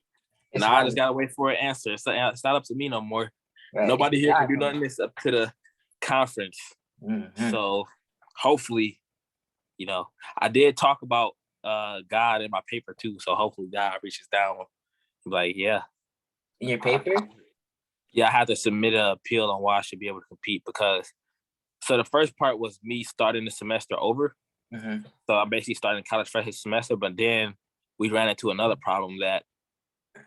It's Now hard. I just gotta wait for an answer. It's not up to me no more. Right. Nobody here can do nothing. It's up to the conference. Mm-hmm. So hopefully, I did talk about God in my paper too. So hopefully God reaches down. Like, yeah. In your paper? Yeah, I had to submit an appeal on why I should be able to compete because. So the first part was me starting the semester over. Mm-hmm. So I'm basically starting college freshman semester, but then we ran into another problem that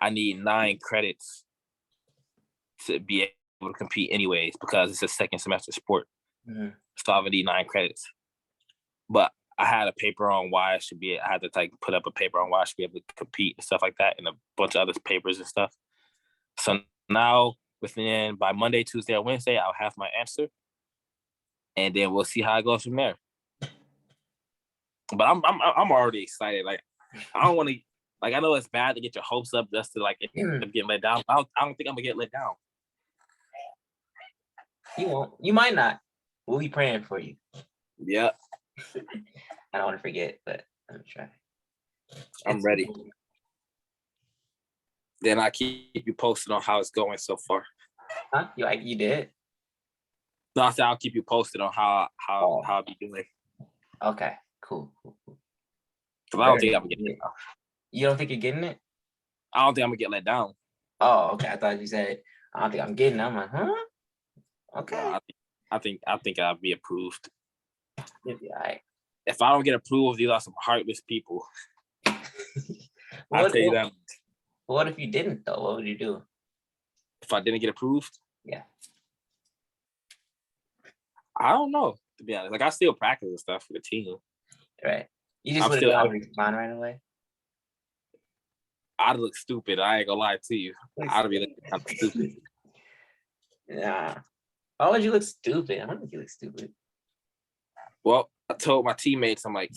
I need 9 credits to be able to compete anyways because it's a second semester sport. Mm-hmm. So I would need 9 credits. But I had a paper on why I had to put up a paper on why I should be able to compete and stuff like that and a bunch of other papers and stuff. So now by Monday, Tuesday, or Wednesday, I'll have my answer. And then we'll see how it goes from there. But I'm already excited. Like I don't want to. Like I know it's bad to get your hopes up just to end up getting let down. I don't think I'm gonna get let down. You won't. You might not. We'll be praying for you. Yeah. I don't want to forget, but I'm trying. I'm ready. Then I keep you posted on how it's going so far. Huh? You did? No, I said I'll keep you posted on how I'll be doing. Okay, cool. Because I don't think I'm getting it. You don't think you're getting it? I don't think I'm gonna get let down. Oh, okay. I thought you said I don't think I'm getting it. I'm like, huh? Okay. No, I think I'll be approved. You'll be all right. If I don't get approved, these are some heartless people. I'll tell you that. What if you didn't though? What would you do? If I didn't get approved? Yeah. I don't know, to be honest. Like I still practice and stuff for the team. Right. You just wouldn't respond right away. I'd look stupid. I ain't gonna lie to you. I'd be looking kind of stupid. Nah. Why would you look stupid? I don't think you look stupid. Well, I told my teammates, I'm like,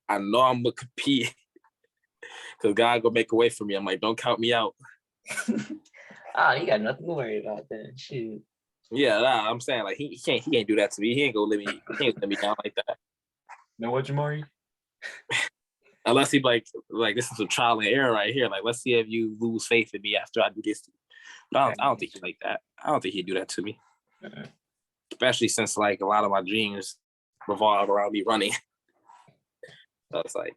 I know I'm gonna compete because God gonna make a way for me. I'm like, don't count me out. You got nothing to worry about then. Shoot. Yeah, I'm saying like he can't do that to me. He ain't gonna let me down like that. Know what, Jamari? Unless he like this is some trial and error right here. Like, let's see if you lose faith in me after I do this. But I don't think he's like that. I don't think he'd do that to me. Uh-uh. Especially since like a lot of my dreams revolve around me running. So it's like,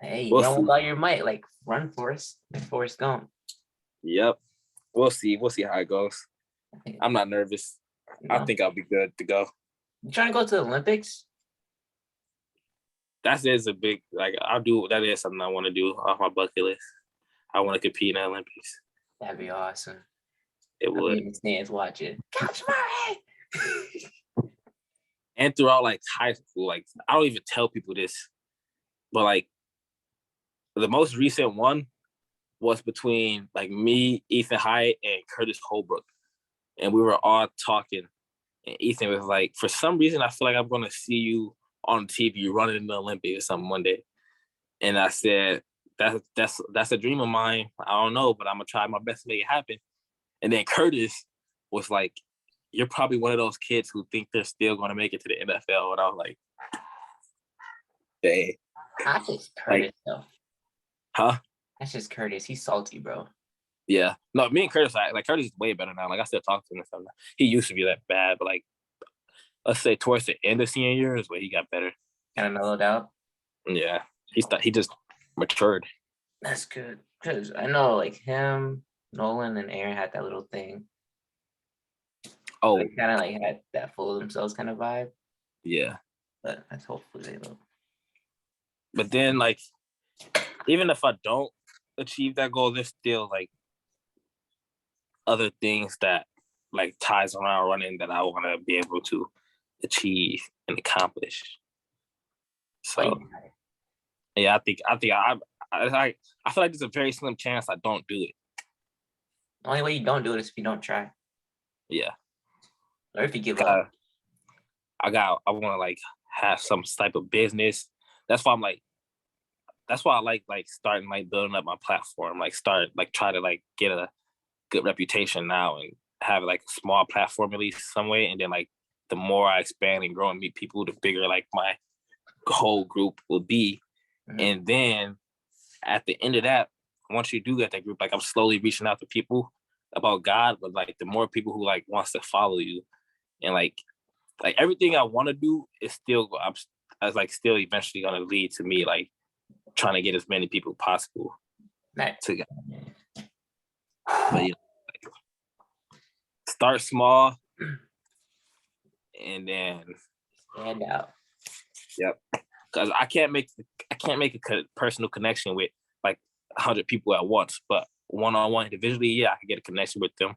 hey, run with all your might, like run Forrest, like Forrest Gump. Yep. We'll see how it goes. I'm not nervous. No. I think I'll be good to go. You trying to go to the Olympics? That is a big, that is something I want to do off my bucket list. I want to compete in the Olympics. That'd be awesome. It would. I'd be in the stands watching. Coach Murray! And throughout like high school, like I don't even tell people this, but like the most recent one was between like me, Ethan Hyatt, and Curtis Holbrook. And we were all talking. And Ethan was like, for some reason, I feel like I'm going to see you on TV running in the Olympics or something one day. And I said, that's a dream of mine. I don't know, but I'm going to try my best to make it happen. And then Curtis was like, you're probably one of those kids who think they're still going to make it to the NFL. And I was like, dang. That's just Curtis, though. Huh? That's just Curtis. He's salty, bro. Yeah. No, me and Curtis, Curtis is way better now. Like, I still talk to him and stuff. He used to be that bad, but like, let's say towards the end of senior year is where he got better. Kind of mellowed out. Yeah. He just matured. That's good. Because I know like him, Nolan, and Aaron had that little thing. Oh. They kind of like had that full of themselves kind of vibe. Yeah. But that's hopefully they will. But then like, even if I don't achieve that goal, there's still like other things that like ties around running that I want to be able to achieve and accomplish. So Wait, yeah, I feel like there's a very slim chance I don't do it. the only way you don't do it is if you don't try, Yeah, or if you give up. I want to like have some type of business. That's why I like starting like building up my platform, like try to like get a good reputation now and have like a small platform at least some way, and then like the more I expand and grow and meet people, the bigger like my whole group will be. Mhm. And then at the end of that, once you do get that group, like I'm slowly reaching out to people about God, but like the more people who like wants to follow you, and like everything I want to do is still still eventually gonna lead to me like trying to get as many people possible Right. to God. But you know, like, start small and then Stand out. yep. Because I can't make a personal connection with like 100 people at once, but one-on-one individually, yeah, I can get a connection with them,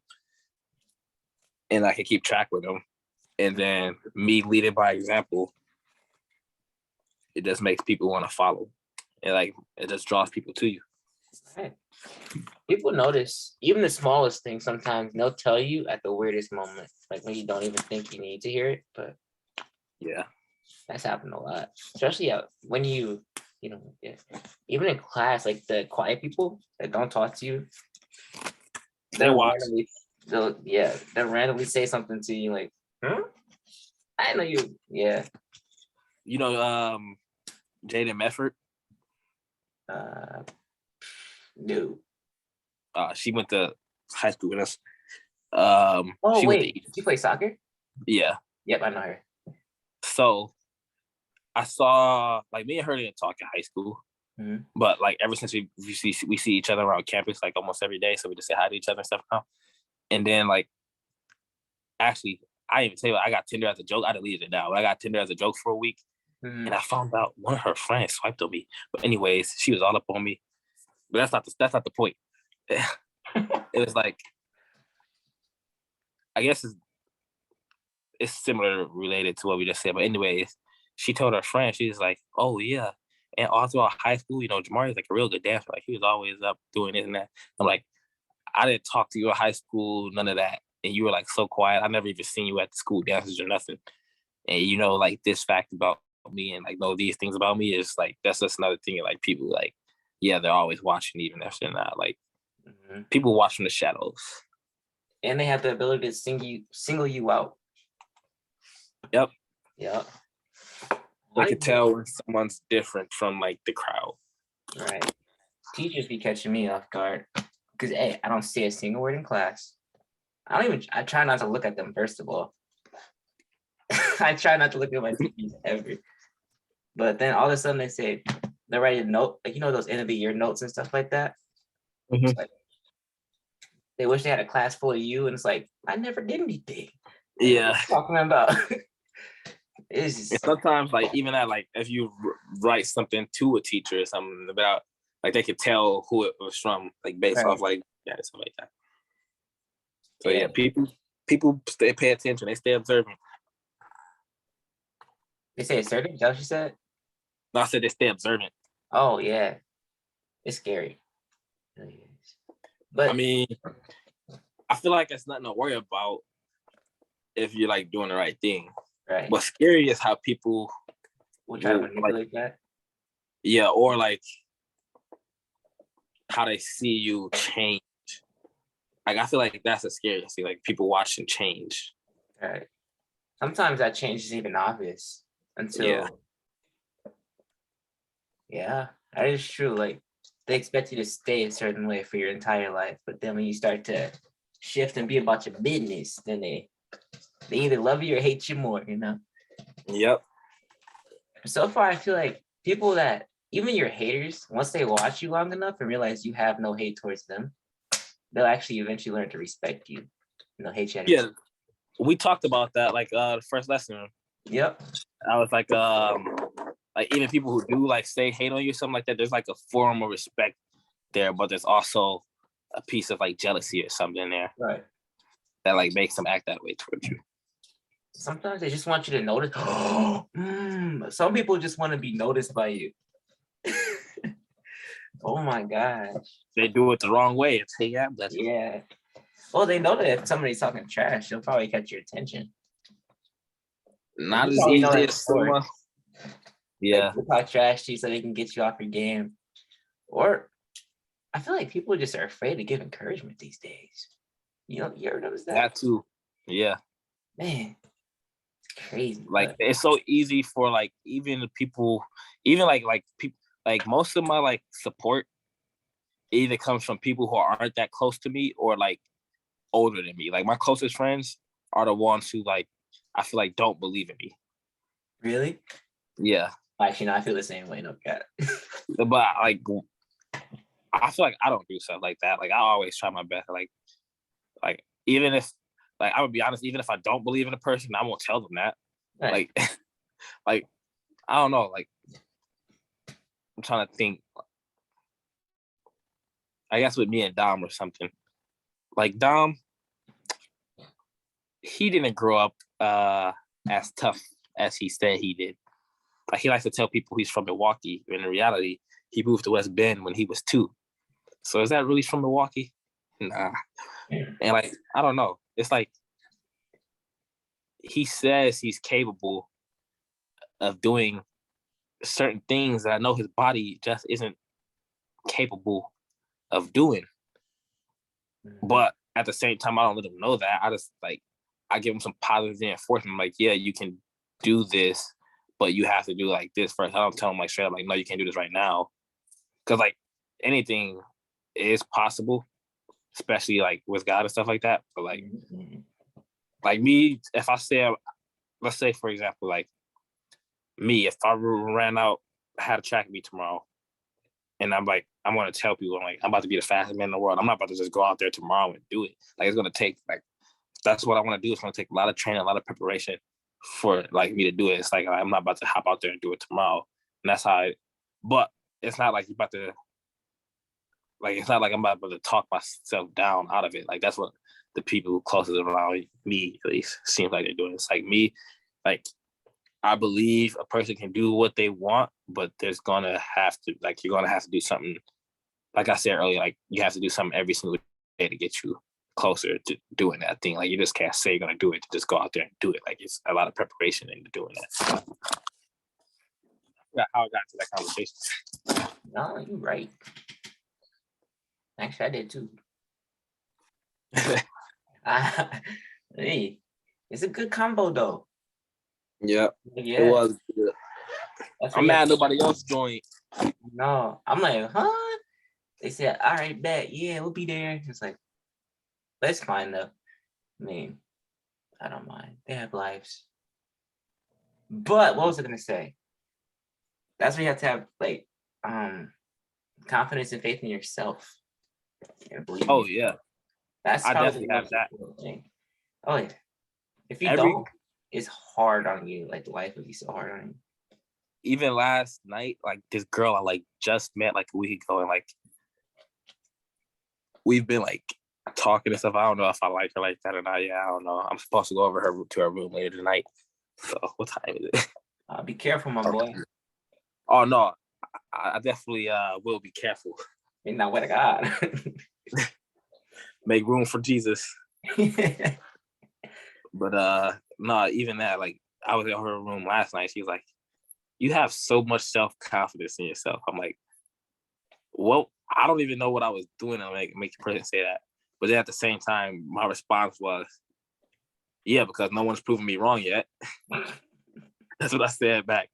and I can keep track with them. And then me leading by example, it just makes people want to follow, and like it just draws people to you. Right. People notice even the smallest things. Sometimes they'll tell you at the weirdest moment, like when you don't even think you need to hear it. But Yeah, that's happened a lot, especially when you know, yeah. Even in class, like the quiet people that don't talk to you, they watch. they'll randomly say something to you like, huh? I didn't know you. Yeah. You know, Jaden Mefford. No. She went to high school with us. Oh she wait, did you play soccer? Yeah. Yep, I know her. So I saw like me and her didn't talk in high school, but like ever since we see each other around campus like almost every day, so we just say hi to each other and stuff now. And then like actually, I didn't even tell you I got Tinder as a joke. I deleted it now, but I got Tinder as a joke for a week, and I found out one of her friends swiped on me. But anyways, she was all up on me. But that's not the point. It was like, I guess it's similar related to what we just said. But anyways, she told her friend, she was like, oh yeah. And all throughout high school, you know, Jamari is like a real good dancer. Like he was always up doing this and that. I'm like, I didn't talk to you in high school, none of that. And you were like so quiet. I never even seen you at the school dances or nothing. And you know, like this fact about me and like know these things about me is like that's just another thing. Like people like, yeah, they're always watching even if they're not. Like people watch from the shadows. And they have the ability to single you out. Yep. Yep. They could tell when someone's different from like the crowd. Right. Teachers be catching me off guard because hey, I don't say a single word in class. I try not to look at them first of all. I try not to look at my teachers ever. But then all of a sudden they say they're writing a note, like you know those end of the year notes and stuff like that. It's like they wish they had a class full of you, and it's like I never did anything. Yeah. What are you talking about? It's just... And sometimes like even at like if you write something to a teacher or something about like they could tell who it was from like based off like something like that. So yeah, people pay attention, they stay observant. They say assertive, is that what you said? No, I said they stay observant. Oh yeah. It's scary. But I mean, I feel like it's nothing to worry about if you're like doing the right thing. Right. What's scary is how people will try to manipulate that. Yeah, or like how they see you change. Like I feel like that's the scariest thing. Like people watching change. Right. Sometimes that change isn't even obvious until. Yeah, that is true. Like they expect you to stay a certain way for your entire life, but then when you start to shift and be about your business, then they either love you or hate you more, you know? Yep. So far, I feel like people that, even your haters, once they watch you long enough and realize you have no hate towards them, they'll actually eventually learn to respect you. And they'll hate you. Yeah, we talked about that like the first lesson. Yep. I was like even people who do like say hate on you or something like that, there's like a form of respect there, but there's also a piece of like jealousy or something in there. Right. That like makes them act that way towards you. Sometimes they just want you to notice. Some people just want to be noticed by you. Oh my gosh. They do it the wrong way. It's, hey, yeah, that's Yeah. Well, they know that if somebody's talking trash, they'll probably catch your attention. not You as probably know easy that as before. someone. Yeah, Like, they talk trash to you so they can get you off your game. Or I feel like people just are afraid to give encouragement these days. You know, you ever notice that? that too. Yeah, Man, it's crazy. like But it's so easy for like even the people, even like people, like most of my like support either comes from people who aren't that close to me or like older than me. Like my closest friends are the ones who like I feel like don't believe in me. really? Yeah, Actually, no, I feel the same way. No cat. but like I feel like I don't do stuff like that. Like I always try my best. Like even if like I would be honest, even if I don't believe in a person, I won't tell them that. Right. Like like I don't know. Like I'm trying to think. I guess with me and Dom or something. Like Dom, he didn't grow up as tough as he said he did. Like he likes to tell people he's from Milwaukee, and in reality, he moved to West Bend when he was 2. So is that really from Milwaukee? Nah. And like I don't know. It's like he says he's capable of doing certain things that I know his body just isn't capable of doing. But at the same time, I don't let him know that. I just like I give him some positive reinforcement. I'm like, yeah, you can do this, but you have to do like this first. I don't tell him like straight up, like, no, you can't do this right now. Cause like anything is possible, especially like with God and stuff like that. But like me, if I say, let's say for example, like me, if I ran out, had a track meet tomorrow, and I'm like, I want to tell people, I'm like, I'm about to be the fastest man in the world. I'm not about to just go out there tomorrow and do it. Like it's gonna take like that's what I want to do. It's gonna take a lot of training, a lot of preparation for like me to do it. It's like I'm not about to hop out there and do it tomorrow. And that's how but it's not like you're about to like it's not like I'm about to talk myself down out of it. Like that's what the people closest around me at least seems like they're doing. It's like me, like I believe a person can do what they want, but there's gonna have to like you're gonna have to do something. Like I said earlier, like you have to do something every single day to get you closer to doing that thing. Like you just can't say you're gonna do it to just go out there and do it. Like it's a lot of preparation into doing that. How I got to that conversation. No, you're right. Actually, I did too. Hey, it's a good combo though. Yeah, Yeah, it was good. that's I'm mad nobody else joined. No, I'm like, huh? They said, all right, bet, yeah, we'll be there. It's like, that's fine though. I mean, I don't mind. They have lives. But what was I gonna say? That's where you have to have like confidence and faith in yourself. And believe Oh in yeah, That's I probably the definitely have most that. important thing. Oh yeah. If you Every don't, it's hard on you. Like life would be so hard on you. even last night, like this girl I like just met like a week ago, and like we've been like talking and stuff. I don't know if I like her like that or not. Yeah, I don't know. I'm supposed to go over to her room later tonight. So what time is it? Be careful, my boy. Oh no, I definitely will be careful. You're not with God. Make room for Jesus. But no, even that, like I was in her room last night. She was like, "You have so much self-confidence in yourself." I'm like, well, I don't even know what I was doing to make the person say that. But then at the same time, my response was, yeah, because no one's proven me wrong yet. That's what I said back.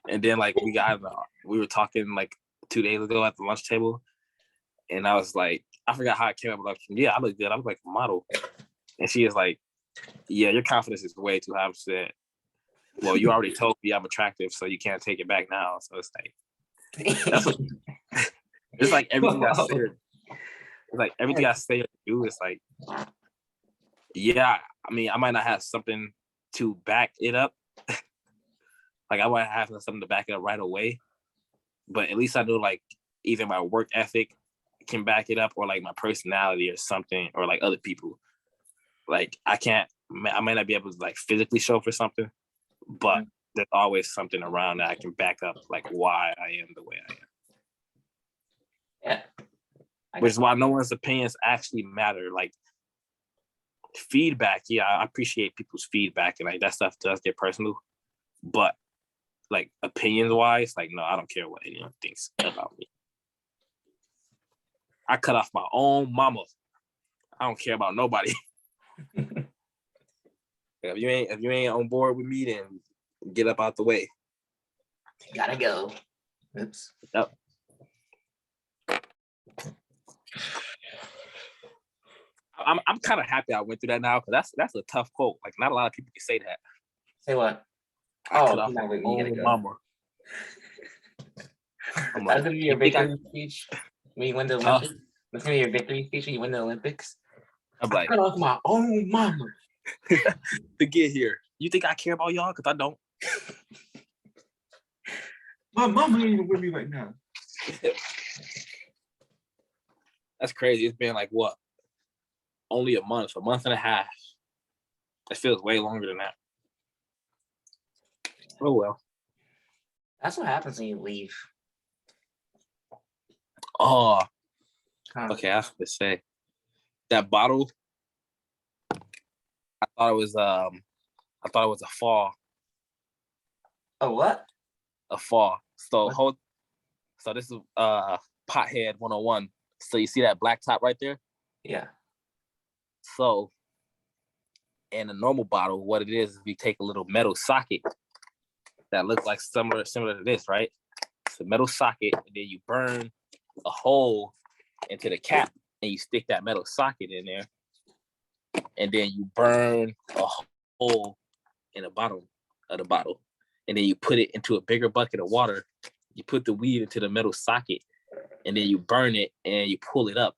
And then like we were talking like 2 days ago at the lunch table, and I was like, I forgot how I came up with like, yeah, I look good. I look like a model. And she is like, yeah, your confidence is way too high. I said, well, you already told me I'm attractive, so you can't take it back now. So it's like that's what it's like everything I say. It's like everything I say or do is like, yeah, I mean, I might not have something to back it up. Like I might have something to back it up right away. But at least I know like either my work ethic can back it up or like my personality or something or like other people. Like I can't I may not be able to like physically show for something, but there's always something around that I can back up like why I am the way I am. Yeah. Which is why no one's opinions actually matter. Like feedback, yeah, I appreciate people's feedback and like that stuff does get personal. But like opinions wise, like no, I don't care what anyone thinks about me. I cut off my own mama. I don't care about nobody. If you ain't on board with me, then get up out the way. Gotta go. Oops. Yep. I'm kind of happy I went through that now because that's a tough quote. Like not a lot of people can say that. Say what? I cut off my my own mama. I'm That's like, gonna be your victory speech when you win the Olympics. That's gonna be your victory speech when you win the Olympics. I'm like, I cut off my own mama to get here. You think I care about y'all? Because I don't. My mama ain't even with me right now. That's crazy. It's been like what? Only a month and a half. It feels way longer than that. Oh well. That's what happens when you leave. Oh, okay. I have to say that bottle. I thought it was a fall. A what? A fall. So What? So this is Pothead 101. So you see that black top right there? Yeah. So in a normal bottle, what it is you take a little metal socket that looks like similar to this, right? It's a metal socket, and then you burn a hole into the cap, and you stick that metal socket in there, and then you burn a hole in the bottom of the bottle, and then you put it into a bigger bucket of water. You put the weed into the metal socket, and then you burn it, and you pull it up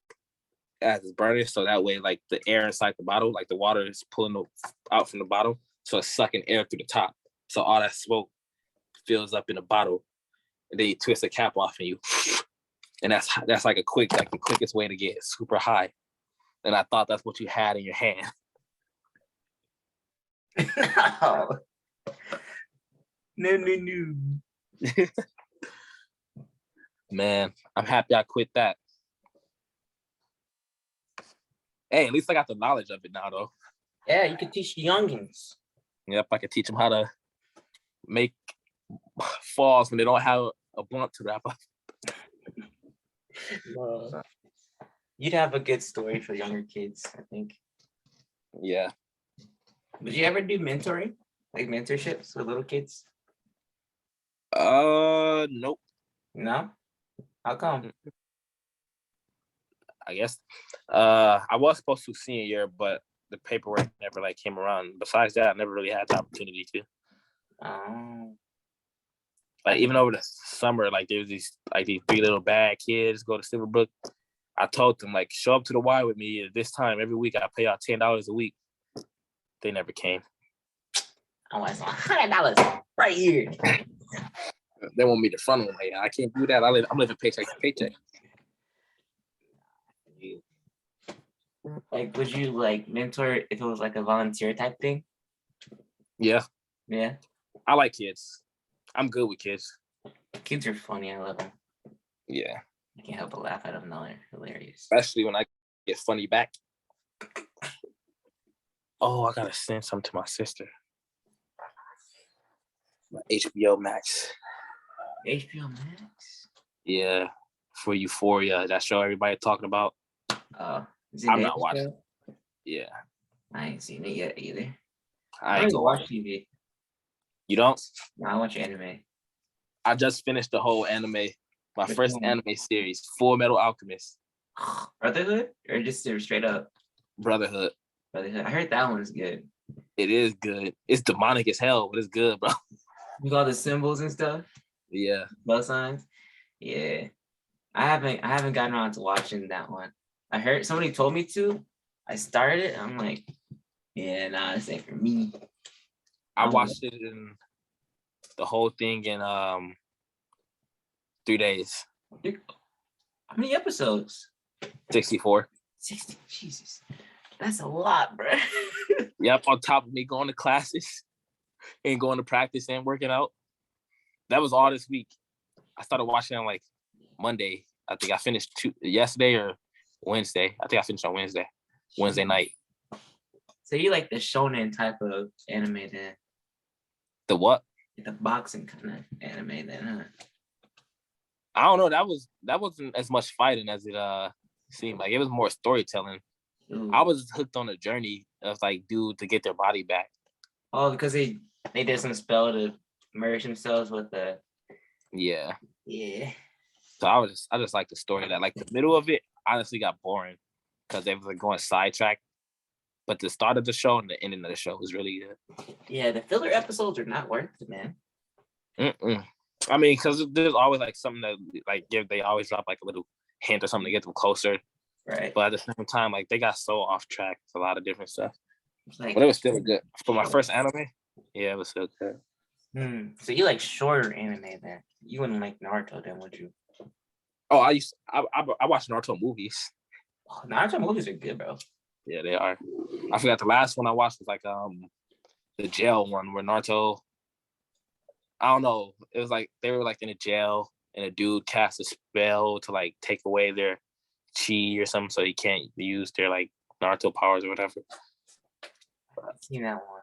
as it's burning, so that way, like the air inside the bottle, like the water is pulling out from the bottom, so it's sucking air through the top. So all that smoke fills up in the bottle, and then you twist the cap off, and and that's like the quickest way to get super high. And I thought that's what you had in your hand. No. Man, I'm happy I quit that. Hey, at least I got the knowledge of it now, though. Yeah, you could teach the youngins. Yep, I could teach them how to make falls when they don't have a blunt to wrap up. You'd have a good story for younger kids, I think. Yeah. Would you ever do mentoring, like mentorships with little kids? Nope. No. How come? I guess. I was supposed to senior year, but the paperwork never like came around. Besides that, I never really had the opportunity to. Like even over the summer, like there was these 3 little bad kids go to Silverbrook. I told them like show up to the Y with me at this time every week. I pay y'all $10 a week. They never came. I want $100 right here. They want me to front them. Like I can't do that. I'm living paycheck to paycheck. Like, would you like mentor if it was like a volunteer type thing? Yeah. Yeah. I like kids. I'm good with kids. Kids are funny. I love them. Yeah. I can't help but laugh at them. They're hilarious. Especially when I get funny back. Oh, I gotta send something to my sister. My HBO Max. HBO Max? Yeah. For Euphoria. That show everybody talking about. I'm not watching. Yeah. I ain't seen it yet either. I don't ain't even gonna watch TV. You don't? No, I watch anime. I just finished the whole anime. My first anime series, Full Metal Alchemist. Brotherhood? Or just straight up? Brotherhood. I heard that one's good. It is good. It's demonic as hell, but it's good, bro. With all the symbols and stuff? Yeah. Plus signs? Yeah. I haven't gotten around to watching that one. I heard somebody told me to. I started it. I'm like, yeah, nah, this ain't for me. I watched it in the whole thing in 3 days. How many episodes? 64. 60. Jesus. That's a lot, bro. Yep, on top of me going to classes and going to practice and working out. That was all this week. I started watching on like Monday. I think I finished yesterday or Wednesday. I think I finished on Wednesday night. So you like the shonen type of anime then? The what? The boxing kind of anime then, huh? I don't know. That wasn't as much fighting as it seemed like. It was more storytelling. Ooh. I was hooked on the journey of like dude to get their body back. Oh, because they did some spell to merge themselves with the. Yeah. So I just like the story. That like the middle of it honestly got boring because they were like going sidetrack. But the start of the show and the ending of the show was really good. Yeah, the filler episodes are not worth it, man. I mean, because there's always like something that like they always drop like a little hint or something to get them closer. Right. But at the same time, like they got so off track with a lot of different stuff. Like, but it was still good. For my first anime, yeah, it was still good. So you like shorter anime then? You wouldn't like Naruto then, would you? Oh, I watch Naruto movies. Oh, Naruto movies are good, bro. Yeah, they are. I forgot the last one I watched was like the jail one where Naruto. I don't know. It was like they were like in a jail and a dude cast a spell to like take away their chi or something, so he can't use their like Naruto powers or whatever. I've seen that one.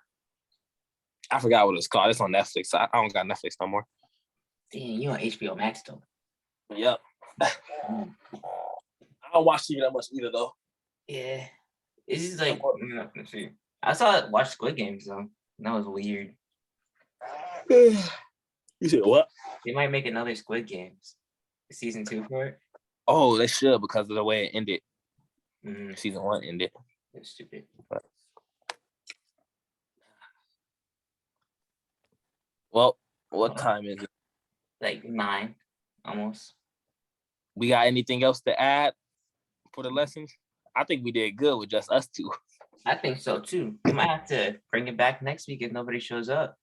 I forgot what it's called. It's on Netflix. I don't got Netflix no more. Damn, you on HBO Max though? Yep. I don't watch TV that much either though. Yeah, it's just like let's see. I watch Squid Games though. That was weird. You said what? They might make another Squid Games season 2 for it. Oh, they should because of the way it ended. Season 1 ended. That's stupid. Well, what time is it? Like 9, almost. We got anything else to add for the lessons? I think we did good with just us two. I think so too. We might have to bring it back next week if nobody shows up.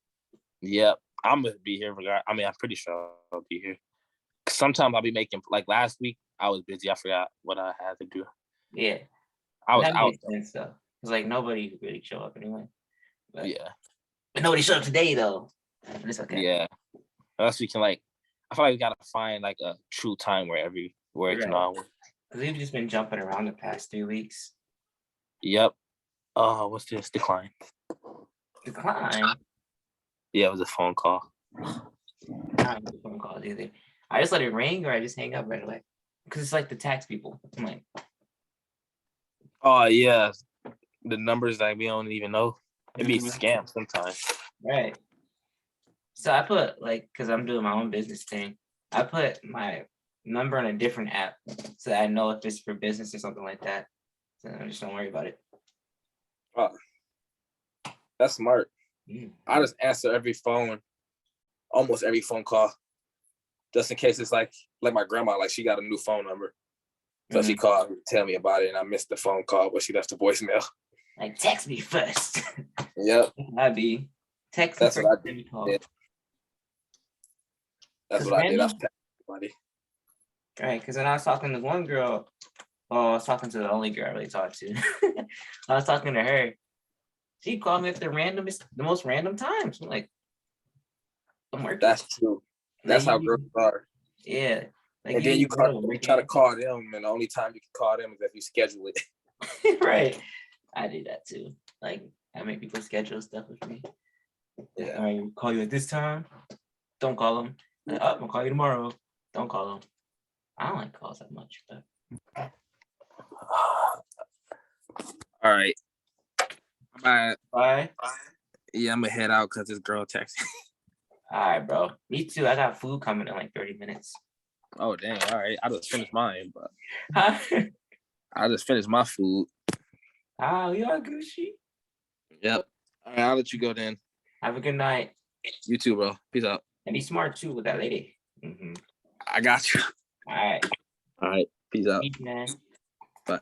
Yep, I'm gonna be here. I mean, I'm pretty sure I'll be here. Sometimes I'll be making, like last week, I was busy. I forgot what I had to do. Yeah, I was that out. Makes sense though. It's like nobody really show up anyway. But, yeah, but nobody showed up today though. But it's okay. Yeah, unless we can like, I feel like we gotta find like a true time where it can all work. Because we've just been jumping around the past 3 weeks. Yep. What's this? Decline. Yeah, it was a phone call. I don't get phone calls either. I just let it ring or I just hang up right away. Because it's like the tax people. I'm like, oh yeah, the numbers that we don't even know. It be scams sometimes. Right. So I put because I'm doing my own business thing. I put my number on a different app so that I know if it's for business or something like that. So I just don't worry about it. Oh, that's smart. I just answer almost every phone call, just in case it's like my grandma, like she got a new phone number. So she called to tell me about it and I missed the phone call, but she left the voicemail. Like, text me first. Yep. I'd be text. That's what I did. That's what I did. I was texting everybody. Right, because when I was talking to one girl, I was talking to the only girl I really talked to. I was talking to her. She called me at the most random times. I'm like, I'm working. That's true. That's how girls are. Yeah. Like, and then you try to call them, and the only time you can call them is if you schedule it. Right. I do that too. Like, I make people schedule stuff with me. Yeah. I call you at this time. Don't call them. Like, I'm gonna call you tomorrow. Don't call them. I don't like calls that much, but. All right. Bye. Yeah, I'm gonna head out because this girl texted. All right, bro. Me too. I got food coming in like 30 minutes. Oh, dang. All right. I just finished mine, but Huh? I just finished my food. We are Gucci. Yep. All right, I'll let you go then. Have a good night. You too, bro. Peace out. And be smart too with that lady. I got you. All right. All right. Peace out. Peace, man. Bye.